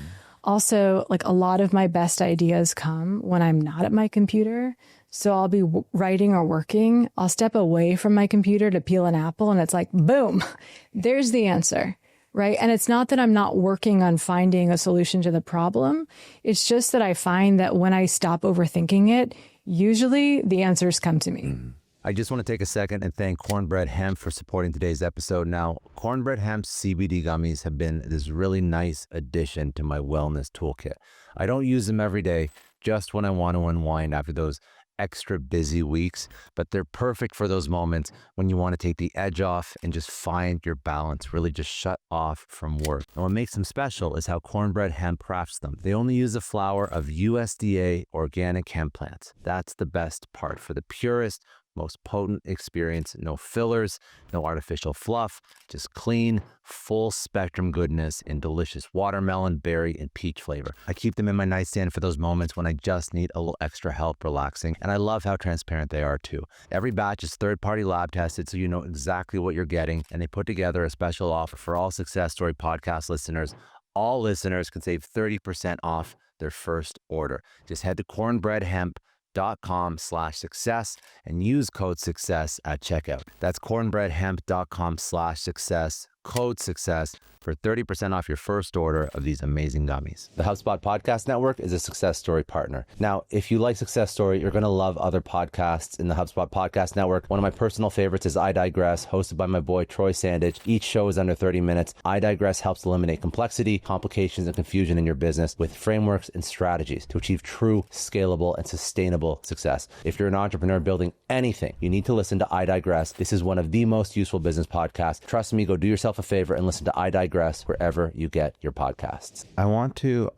also, like, a lot of my best ideas come when I'm not at my computer. So I'll be writing or working. I'll step away from my computer to peel an apple and it's like, boom, there's the answer, right? And it's not that I'm not working on finding a solution to the problem. It's just that I find that when I stop overthinking it, usually the answers come to me. I just want to take a second and thank Cornbread Hemp for supporting today's episode. Now, Cornbread Hemp CBD gummies have been this really nice addition to my wellness toolkit. I don't use them every day, just when I want to unwind after those extra busy weeks, but they're perfect for those moments when you want to take the edge off and just find your balance, really just shut off from work. And what makes them special is how Cornbread Hemp crafts them. They only use the flower of USDA organic hemp plants. That's the best part. For the purest, most potent experience, no fillers, no artificial fluff, just clean, full spectrum goodness in delicious watermelon, berry, and peach flavor. I keep them in my nightstand for those moments when I just need a little extra help relaxing, and I love how transparent they are too. Every batch is third-party lab tested, so you know exactly what you're getting, and they put together a special offer for all Success Story podcast listeners. All listeners can save 30% off their first order. Just head to cornbreadhemp.com/success and use code success at checkout. That's cornbreadhemp.com/success, code success for 30% off your first order of these amazing gummies. The HubSpot Podcast Network is a Success Story partner. Now, if you like Success Story, you're going to love other podcasts in the HubSpot Podcast Network. One of my personal favorites is I Digress, hosted by my boy Troy Sandage. Each show is under 30 minutes. I Digress helps eliminate complexity, complications, and confusion in your business with frameworks and strategies to achieve true, scalable, and sustainable success. If you're an entrepreneur building anything, you need to listen to I Digress. This is one of the most useful business podcasts. Trust me, go do yourself a favor and listen to I Digress wherever you get your podcasts. I want to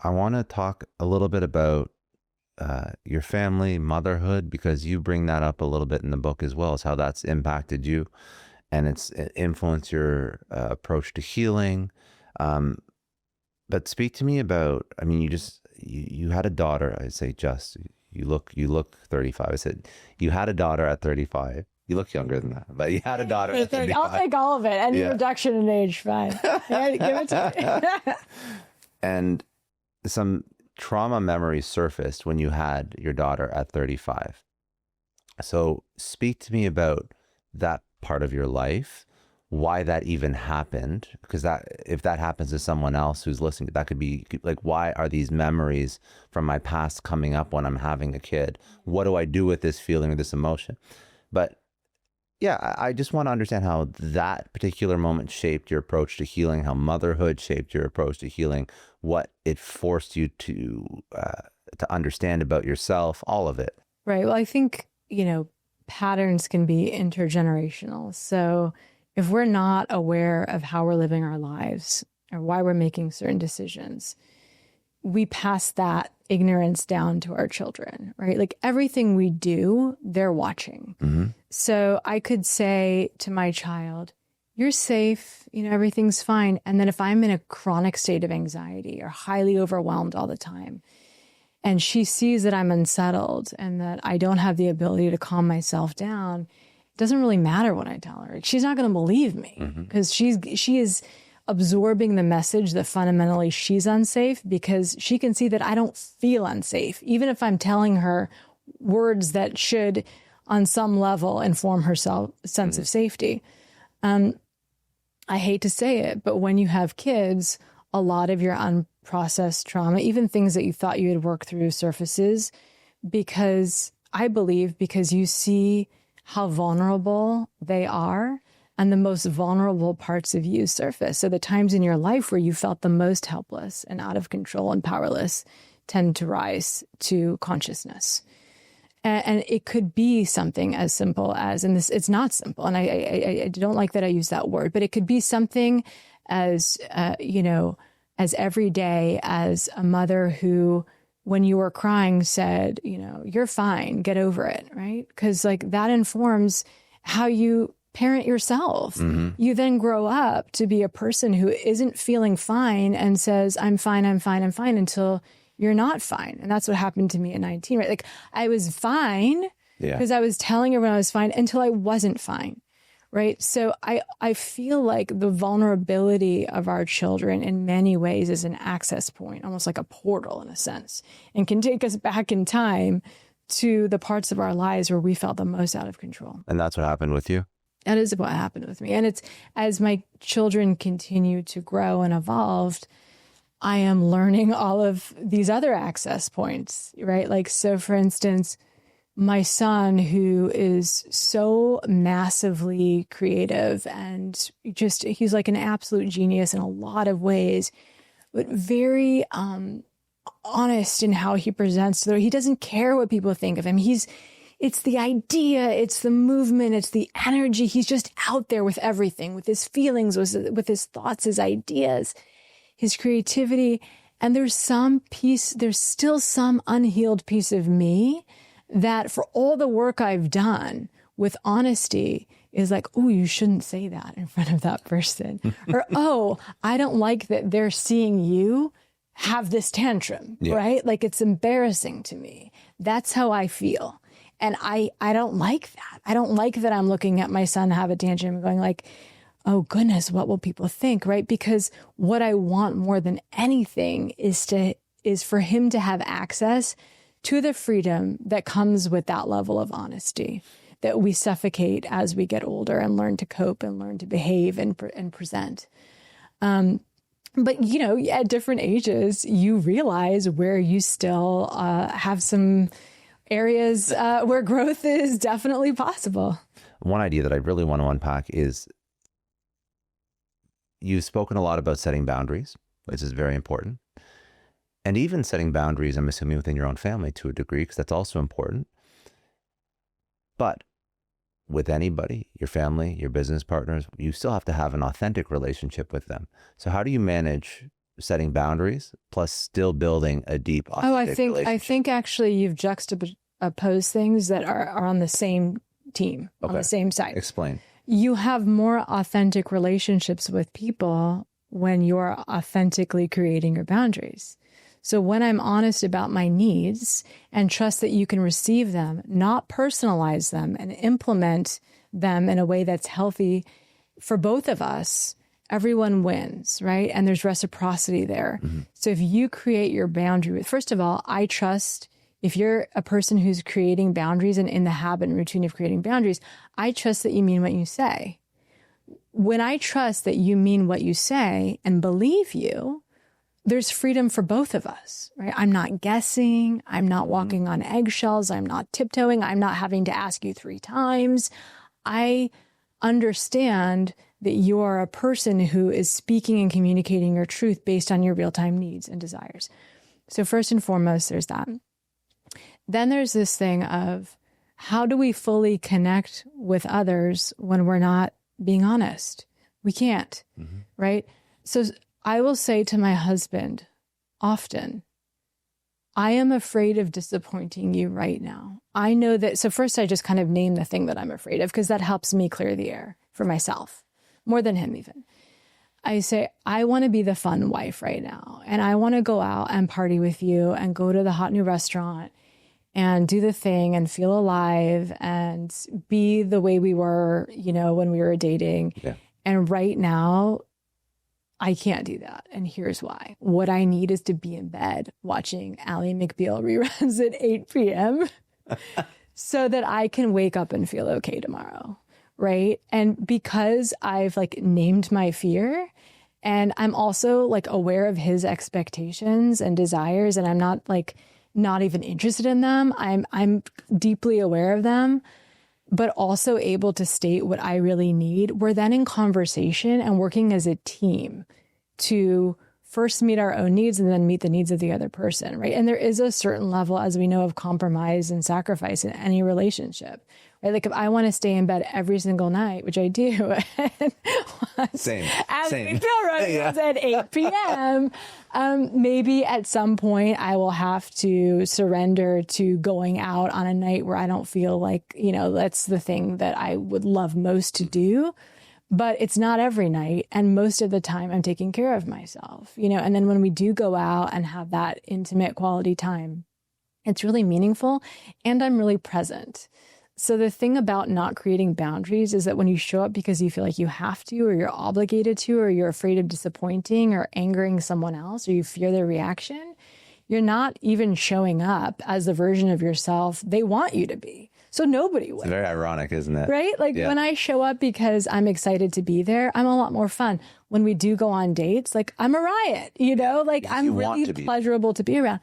talk a little bit about your family, motherhood, because you bring that up a little bit in the book as well, as how that's impacted you and it's influenced your approach to healing. But speak to me about, I mean, you had a daughter. I say you look 35. I said you had a daughter at 35. You look younger than that, but you had a daughter at 35. I'll take all of it. Any reduction in age, fine. Yeah, give it to me. And some trauma memories surfaced when you had your daughter at 35. So speak to me about that part of your life, why that even happened, because that, if that happens to someone else who's listening, that could be like, why are these memories from my past coming up when I'm having a kid? What do I do with this feeling or this emotion? But yeah, I just want to understand how that particular moment shaped your approach to healing, how motherhood shaped your approach to healing, what it forced you to understand about yourself, all of it. Right. Well, I think, patterns can be intergenerational. So if we're not aware of how we're living our lives or why we're making certain decisions, we pass that ignorance down to our children, right? Like everything we do, they're watching. Mm-hmm. So I could say to my child, you're safe, everything's fine. And then if I'm in a chronic state of anxiety or highly overwhelmed all the time, and she sees that I'm unsettled and that I don't have the ability to calm myself down, it doesn't really matter what I tell her. She's not going to believe me because she is absorbing the message that fundamentally she's unsafe because she can see that I don't feel unsafe, even if I'm telling her words that should, on some level, inform her sense of safety. I hate to say it, but when you have kids, a lot of your unprocessed trauma, even things that you thought you had worked through, surfaces because you see how vulnerable they are. And the most vulnerable parts of you surface. So the times in your life where you felt the most helpless and out of control and powerless tend to rise to consciousness. And it could be something as simple as, and this, it's not simple, and I don't like that I use that word, but it could be something as, as everyday as a mother who, when you were crying, said, you're fine, get over it, right? Because that informs how you parent yourself. Mm-hmm. You then grow up to be a person who isn't feeling fine and says, I'm fine until you're not fine. And that's what happened to me at 19, right? I was fine because I was telling everyone I was fine until I wasn't fine, right? So I feel like the vulnerability of our children in many ways is an access point, almost like a portal in a sense, and can take us back in time to the parts of our lives where we felt the most out of control. And that's what happened with you? That is what happened with me. And it's as my children continue to grow and evolve, I am learning all of these other access points, right? So for instance, my son, who is so massively creative and he's like an absolute genius in a lot of ways, but very honest in how he presents. He doesn't care what people think of him. it's the idea, it's the movement, it's the energy. He's just out there with everything, with his feelings, with his thoughts, his ideas, his creativity. And there's still some unhealed piece of me that for all the work I've done with honesty is like, oh, you shouldn't say that in front of that person. Or, oh, I don't like that they're seeing you have this tantrum, right? Like, it's embarrassing to me. That's how I feel. And I don't like that. I don't like that I'm looking at my son have a tantrum and going like, oh goodness, what will people think, right? Because what I want more than anything is for him to have access to the freedom that comes with that level of honesty that we suffocate as we get older and learn to cope and learn to behave and present. But, you know, at different ages, you realize where you still have some areas where growth is definitely possible. One idea that I really want to unpack is you've spoken a lot about setting boundaries, which is very important. And even setting boundaries, I'm assuming, within your own family to a degree, because that's also important. But with anybody, your family, your business partners, you still have to have an authentic relationship with them. So how do you manage setting boundaries plus still building a deep, authentic relationship? I think actually you've juxtaposed things that are on the same team, on the same side. Explain. You have more authentic relationships with people when you're authentically creating your boundaries. So when I'm honest about my needs and trust that you can receive them, not personalize them and implement them in a way that's healthy for both of us, everyone wins, right? And there's reciprocity there. Mm-hmm. So if you create your boundary, first of all, I trust if you're a person who's creating boundaries and in the habit and routine of creating boundaries, I trust that you mean what you say. When I trust that you mean what you say and believe you, there's freedom for both of us, right? I'm not guessing. I'm not walking on eggshells. I'm not tiptoeing. I'm not having to ask you 3 times. I understand that you are a person who is speaking and communicating your truth based on your real-time needs and desires. So first and foremost, there's that. Then there's this thing of how do we fully connect with others when we're not being honest? We can't, right? So I will say to my husband often, I am afraid of disappointing you right now. I know that. So first I just kind of name the thing that I'm afraid of because that helps me clear the air for myself more than him even. I say, I want to be the fun wife right now. And I want to go out and party with you and go to the hot new restaurant and do the thing and feel alive and be the way we were, you know, when we were dating. Yeah. And right now, I can't do that. And here's why. What I need is to be in bed watching Ally McBeal reruns at 8 p.m. so that I can wake up and feel okay tomorrow. Right. And because I've like named my fear and I'm also like aware of his expectations and desires, and I'm not even interested in them. I'm deeply aware of them, but also able to state what I really need. We're then in conversation and working as a team to first meet our own needs and then meet the needs of the other person, right? And there is a certain level, as we know, of compromise and sacrifice in any relationship, right? Like if I want to stay in bed every single night, which I do, Same. We feel right at 8 p.m., maybe at some point I will have to surrender to going out on a night where I don't feel like, you know, that's the thing that I would love most to do. But it's not every night. And most of the time I'm taking care of myself, you know, and then when we do go out and have that intimate quality time, it's really meaningful and I'm really present. So the thing about not creating boundaries is that when you show up because you feel like you have to, or you're obligated to, or you're afraid of disappointing or angering someone else, or you fear their reaction, you're not even showing up as the version of yourself they want you to be. So nobody would. It's very ironic, isn't it? Right? Like when I show up because I'm excited to be there, I'm a lot more fun. When we do go on dates, like I'm a riot, you know, like because I'm really pleasurable to be around.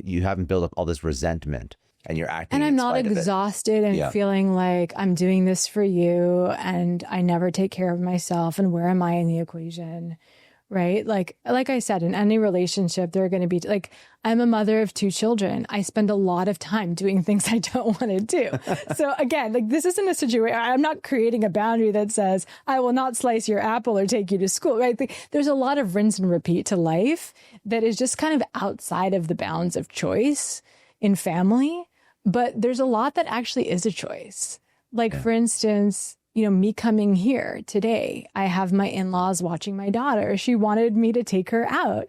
You haven't built up all this resentment and you're acting. And I'm not exhausted and feeling like I'm doing this for you and I never take care of myself and where am I in the equation? right? Like I said, in any relationship, there are going to be like, I'm a mother of 2 children. I spend a lot of time doing things I don't want to do. So again, like this isn't a situation, I'm not creating a boundary that says, I will not slice your apple or take you to school, right? There's a lot of rinse and repeat to life that is just kind of outside of the bounds of choice in family. But there's a lot that actually is a choice. Like, for instance, me coming here today, I have my in-laws watching my daughter. She wanted me to take her out.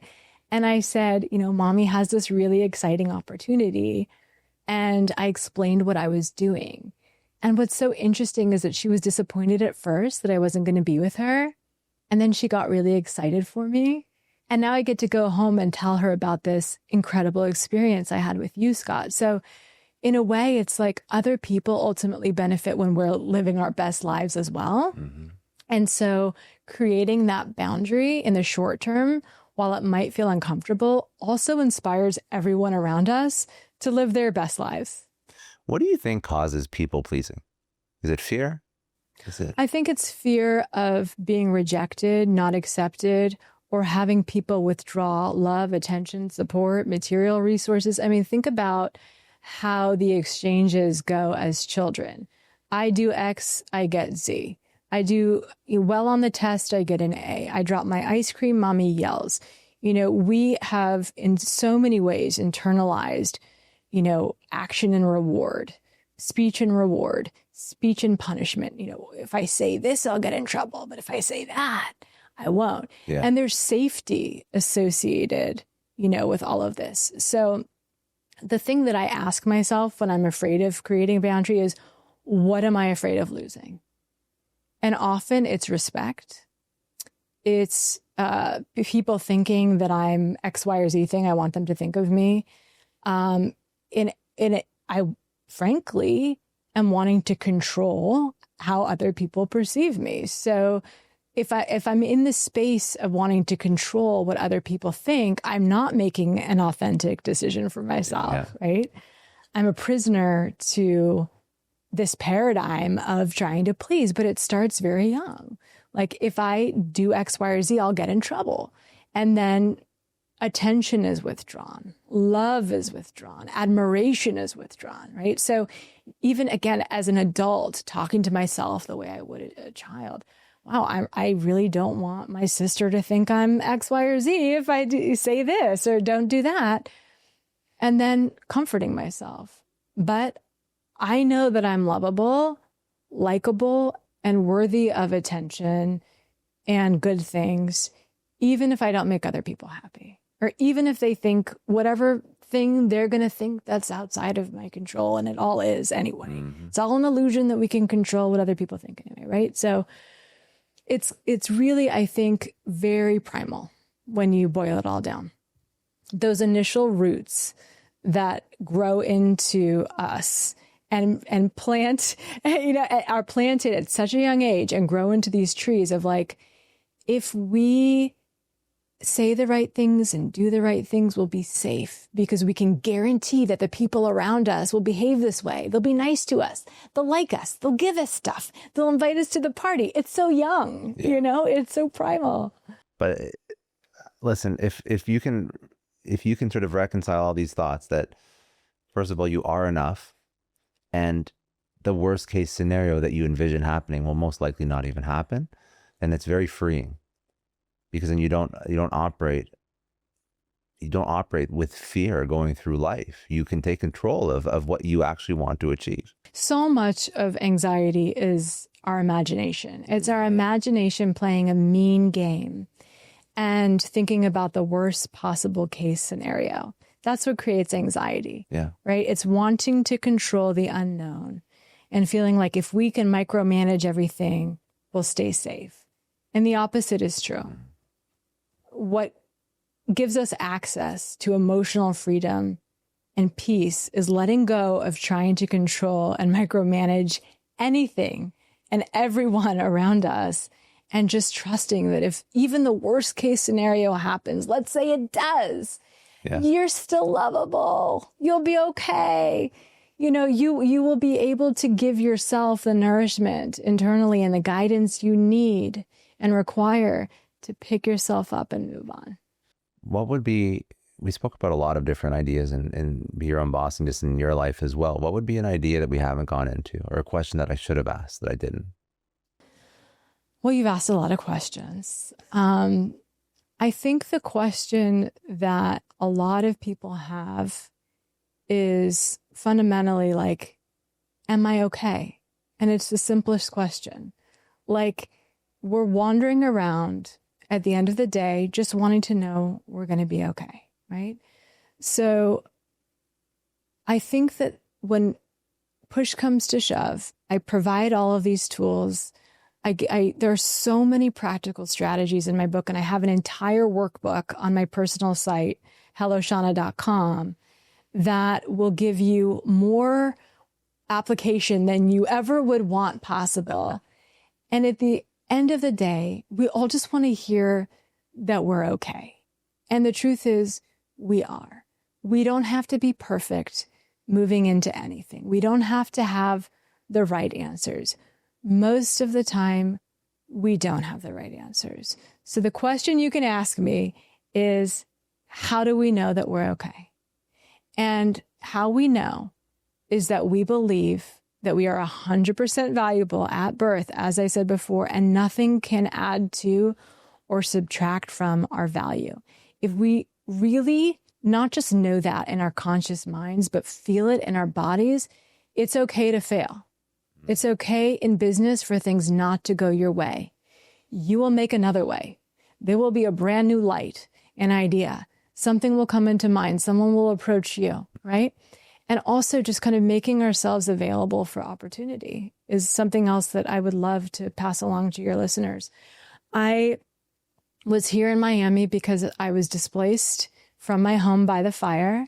And I said, mommy has this really exciting opportunity. And I explained what I was doing. And what's so interesting is that she was disappointed at first that I wasn't going to be with her. And then she got really excited for me. And now I get to go home and tell her about this incredible experience I had with you, Scott. So in a way, it's like other people ultimately benefit when we're living our best lives as well. Mm-hmm. And so creating that boundary in the short term, while it might feel uncomfortable, also inspires everyone around us to live their best lives. What do you think causes people pleasing? Is it fear? I think it's fear of being rejected, not accepted, or having people withdraw love, attention, support, material resources. I mean, think about how the exchanges go as children. I do X, I get Z. I do well on the test, I get an A. I drop my ice cream, mommy yells. We have in so many ways internalized, action and reward, speech and reward, speech and punishment. If I say this, I'll get in trouble. But if I say that, I won't. Yeah. And there's safety associated, with all of this. So the thing that I ask myself when I'm afraid of creating a boundary is, what am I afraid of losing? And often it's respect. It's people thinking that I'm X, Y, or Z thing. I want them to think of me. I frankly am wanting to control how other people perceive me. So if I'm in the space of wanting to control what other people think, I'm not making an authentic decision for myself, right? I'm a prisoner to this paradigm of trying to please, but it starts very young. Like if I do X, Y, or Z, I'll get in trouble. And then attention is withdrawn, love is withdrawn, admiration is withdrawn, right? So even again, as an adult, talking to myself the way I would a child, wow, I really don't want my sister to think I'm X, Y, or Z if I do say this or don't do that. And then comforting myself. But I know that I'm lovable, likable, and worthy of attention and good things, even if I don't make other people happy. Or even if they think whatever thing they're going to think that's outside of my control, and it all is anyway. Mm-hmm. It's all an illusion that we can control what other people think anyway, right? So it's really, I think, very primal when you boil it all down. Those initial roots that grow into us and plant, are planted at such a young age and grow into these trees of like, if we say the right things and do the right things, we'll be safe because we can guarantee that the people around us will behave this way. They'll be nice to us. They'll like us. They'll give us stuff. They'll invite us to the party. It's so young, it's so primal. But listen, if you can sort of reconcile all these thoughts that, first of all, you are enough, and the worst case scenario that you envision happening will most likely not even happen, then it's very freeing. Because then you don't operate with fear going through life. You can take control of what you actually want to achieve. So much of anxiety is our imagination. It's our imagination playing a mean game and thinking about the worst possible case scenario. That's what creates anxiety. Yeah. Right? It's wanting to control the unknown and feeling like if we can micromanage everything, we'll stay safe. And the opposite is true. What gives us access to emotional freedom and peace is letting go of trying to control and micromanage anything and everyone around us, and just trusting that if even the worst case scenario happens, let's say it does, you're still lovable. You'll be okay. You will be able to give yourself the nourishment internally and the guidance you need and require to pick yourself up and move on. What would be, we spoke about a lot of different ideas and Be Your Own Boss and just in your life as well. What would be an idea that we haven't gone into, or a question that I should have asked that I didn't? Well, you've asked a lot of questions. I think the question that a lot of people have is fundamentally like, am I okay? And it's the simplest question. Like, we're wandering around at the end of the day, just wanting to know we're going to be okay, right? So I think that when push comes to shove, I provide all of these tools. There are so many practical strategies in my book, and I have an entire workbook on my personal site, helloshauna.com, that will give you more application than you ever would want possible. And at the end of the day, we all just want to hear that we're okay. And the truth is, we are. We don't have to be perfect moving into anything. We don't have to have the right answers. Most of the time, we don't have the right answers. So the question you can ask me is, how do we know that we're okay? And how we know is that we believe that we are 100% valuable at birth, as I said before, and nothing can add to or subtract from our value. If we really not just know that in our conscious minds, but feel it in our bodies, it's okay to fail. It's okay in business for things not to go your way. You will make another way. There will be a brand new light, an idea. Something will come into mind. Someone will approach you, right? And also just kind of making ourselves available for opportunity is something else that I would love to pass along to your listeners. I was here in Miami because I was displaced from my home by the fire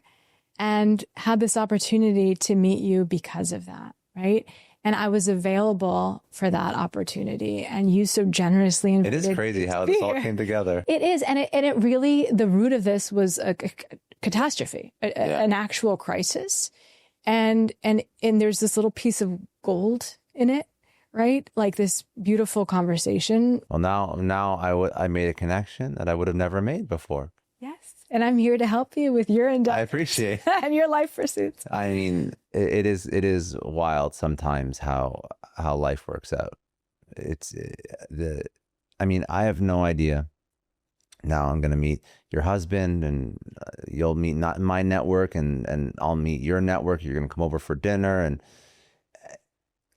and had this opportunity to meet you because of that, right? And I was available for that opportunity, and you so generously invited. It is crazy how this all came together. It is, and it really, the root of this was a catastrophe, an actual crisis, and there's this little piece of gold in it, right? Like this beautiful conversation. Well, now I made a connection that I would have never made before. Yes. And I'm here to help you with your endeavors. I appreciate and your life pursuits. I mean, it is wild sometimes how life works out. I have no idea. Now I'm going to meet your husband, and you'll meet not my network, and I'll meet your network. You're going to come over for dinner, and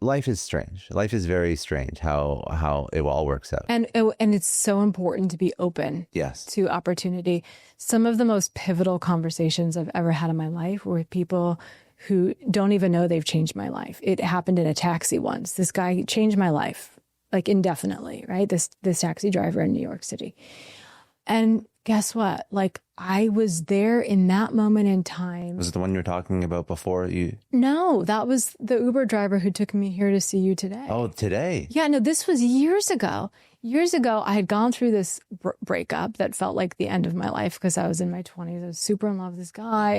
life is strange. Life is very strange how it all works out. And it's so important to be open to opportunity. Some of the most pivotal conversations I've ever had in my life were with people who don't even know they've changed my life. It happened in a taxi once. This guy changed my life, like indefinitely, right? This taxi driver in New York City. And guess what? Like, I was there in that moment in time. Was it the one you were talking about before you? No, that was the Uber driver who took me here to see you today. Oh, today? Yeah, no, this was years ago. Years ago, I had gone through this breakup that felt like the end of my life because I was in my 20s. I was super in love with this guy.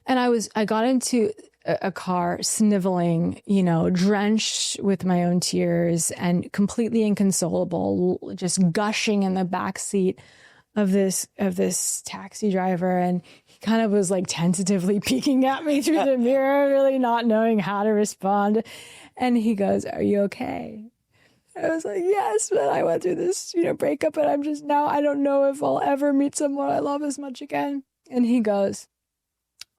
And I got into a car sniveling, drenched with my own tears and completely inconsolable, just gushing in the back seat of this taxi driver. And he kind of was like tentatively peeking at me through the mirror, really not knowing how to respond. And he goes, "Are you okay?" I was like, "Yes, but I went through this, breakup, and I'm just now, I don't know if I'll ever meet someone I love as much again." And he goes,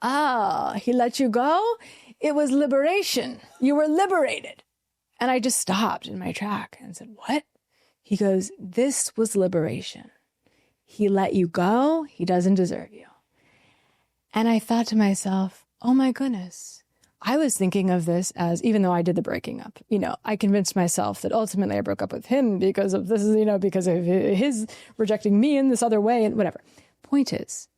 he let you go? It was liberation. You were liberated. And I just stopped in my track and said, "What?" He goes, "This was liberation. He let you go. He doesn't deserve you." And I thought to myself, oh my goodness. I was thinking of this as, even though I did the breaking up, I convinced myself that ultimately I broke up with him because of this, because of his rejecting me in this other way and whatever. Point is,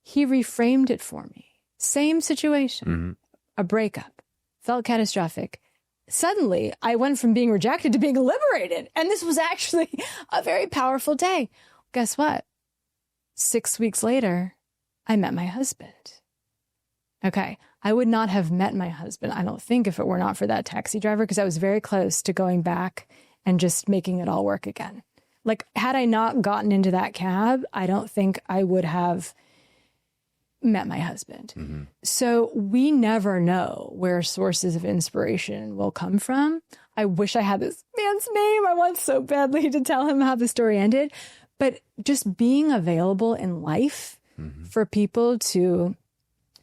he reframed it for me. Same situation, a breakup, felt catastrophic. Suddenly, I went from being rejected to being liberated. And this was actually a very powerful day. Guess what? 6 weeks later, I met my husband. Okay, I would not have met my husband, I don't think, if it were not for that taxi driver, because I was very close to going back and just making it all work again. Like, had I not gotten into that cab, I don't think I would have met my husband. Mm-hmm. So we never know where sources of inspiration will come from. I wish I had this man's name. I want so badly to tell him how the story ended. But just being available in life for people to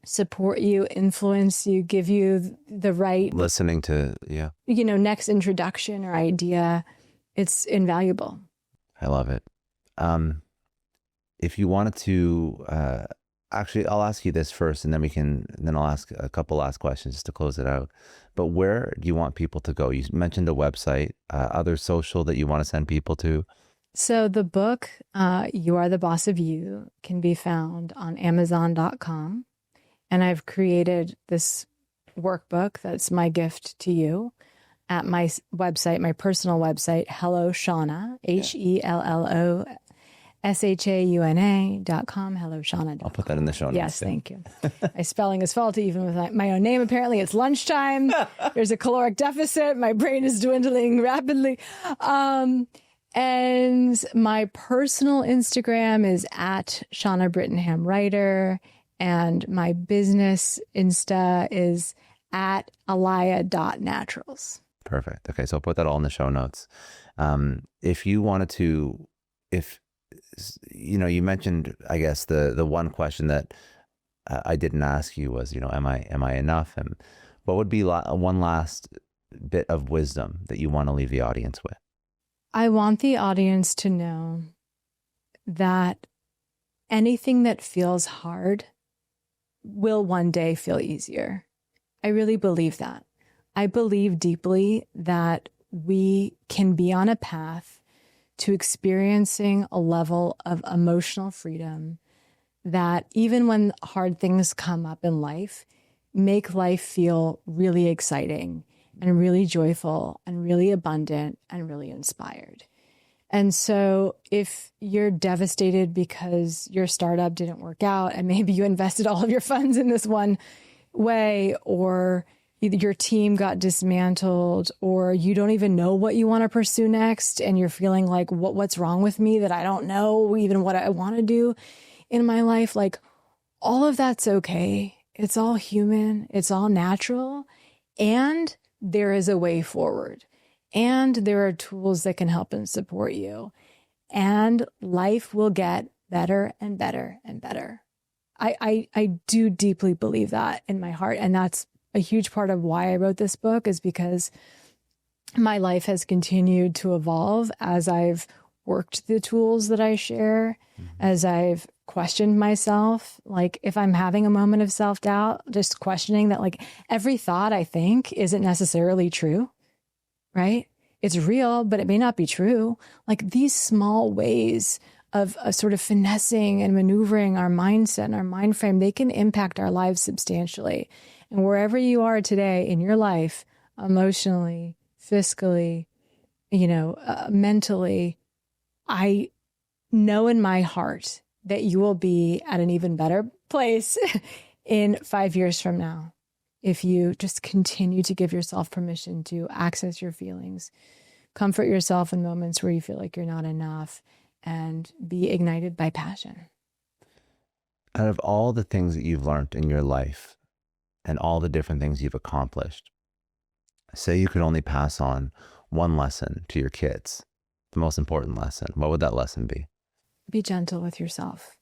support you, influence you, give you the right Listening to, next introduction or idea, it's invaluable. I love it. If you wanted to, actually, I'll ask you this first, and then I'll ask a couple last questions just to close it out. But where do you want people to go? You mentioned a website, other social that you want to send people to. So the book, You Are the Boss of You, can be found on Amazon.com. And I've created this workbook that's my gift to you at my website, my personal website, Hello Shauna, HELLOSHAUNA.com, HelloShauna.com. I'll put that in the show notes. Yes, thank you. My spelling is faulty even with my own name. Apparently it's lunchtime. There's a caloric deficit. My brain is dwindling rapidly. And my personal Instagram is at Shauna Brittenham Reiter. And my business Insta is at Alaya.Naturals. Perfect. Okay, so I'll put that all in the show notes. If you wanted to, you mentioned, I guess the one question that I didn't ask you was, am I enough? And what would be one last bit of wisdom that you want to leave the audience with? I want the audience to know that anything that feels hard will one day feel easier. I really believe that. I believe deeply that we can be on a path to experiencing a level of emotional freedom that even when hard things come up in life, make life feel really exciting and really joyful and really abundant and really inspired. And so if you're devastated because your startup didn't work out and maybe you invested all of your funds in this one way, or your team got dismantled, or you don't even know what you want to pursue next and you're feeling like, what's wrong with me that I don't know even what I want to do in my life, like all of that's okay. It's all human. It's all natural. And there is a way forward. And there are tools that can help and support you. And life will get better and better and better. I do deeply believe that in my heart. And that's a huge part of why I wrote this book, is because my life has continued to evolve as I've worked the tools that I share, as I've questioned myself. Like if I'm having a moment of self-doubt, just questioning that, like every thought I think isn't necessarily true. Right? It's real, but it may not be true. Like these small ways of sort of finessing and maneuvering our mindset and our mind frame, they can impact our lives substantially. And wherever you are today in your life, emotionally, fiscally, mentally, I know in my heart that you will be at an even better place in 5 years from now. If you just continue to give yourself permission to access your feelings, comfort yourself in moments where you feel like you're not enough, and be ignited by passion. Out of all the things that you've learned in your life and all the different things you've accomplished, say you could only pass on one lesson to your kids, the most important lesson, what would that lesson be? Be gentle with yourself.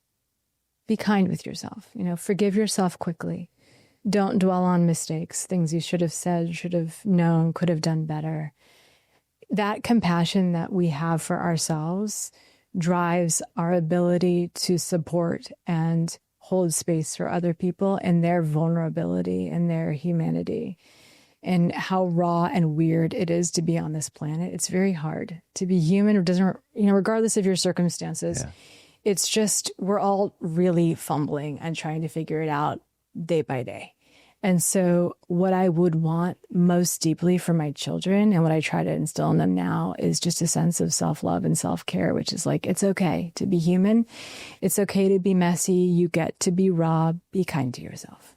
Be kind with yourself. Forgive yourself quickly. Don't dwell on mistakes, things you should have said, should have known, could have done better. That compassion that we have for ourselves drives our ability to support and hold space for other and their vulnerability and their humanity, and how raw and weird it is to be on this planet. It's very hard to be human. It doesn't, regardless of your circumstances, it's just, we're all really fumbling and trying to figure it out day by day. And so what I would want most deeply for my children, and what I try to instill in them now, is just a sense of self-love and self-care, which is like, it's okay to be human. It's okay to be messy. You get to be raw. Be kind to yourself.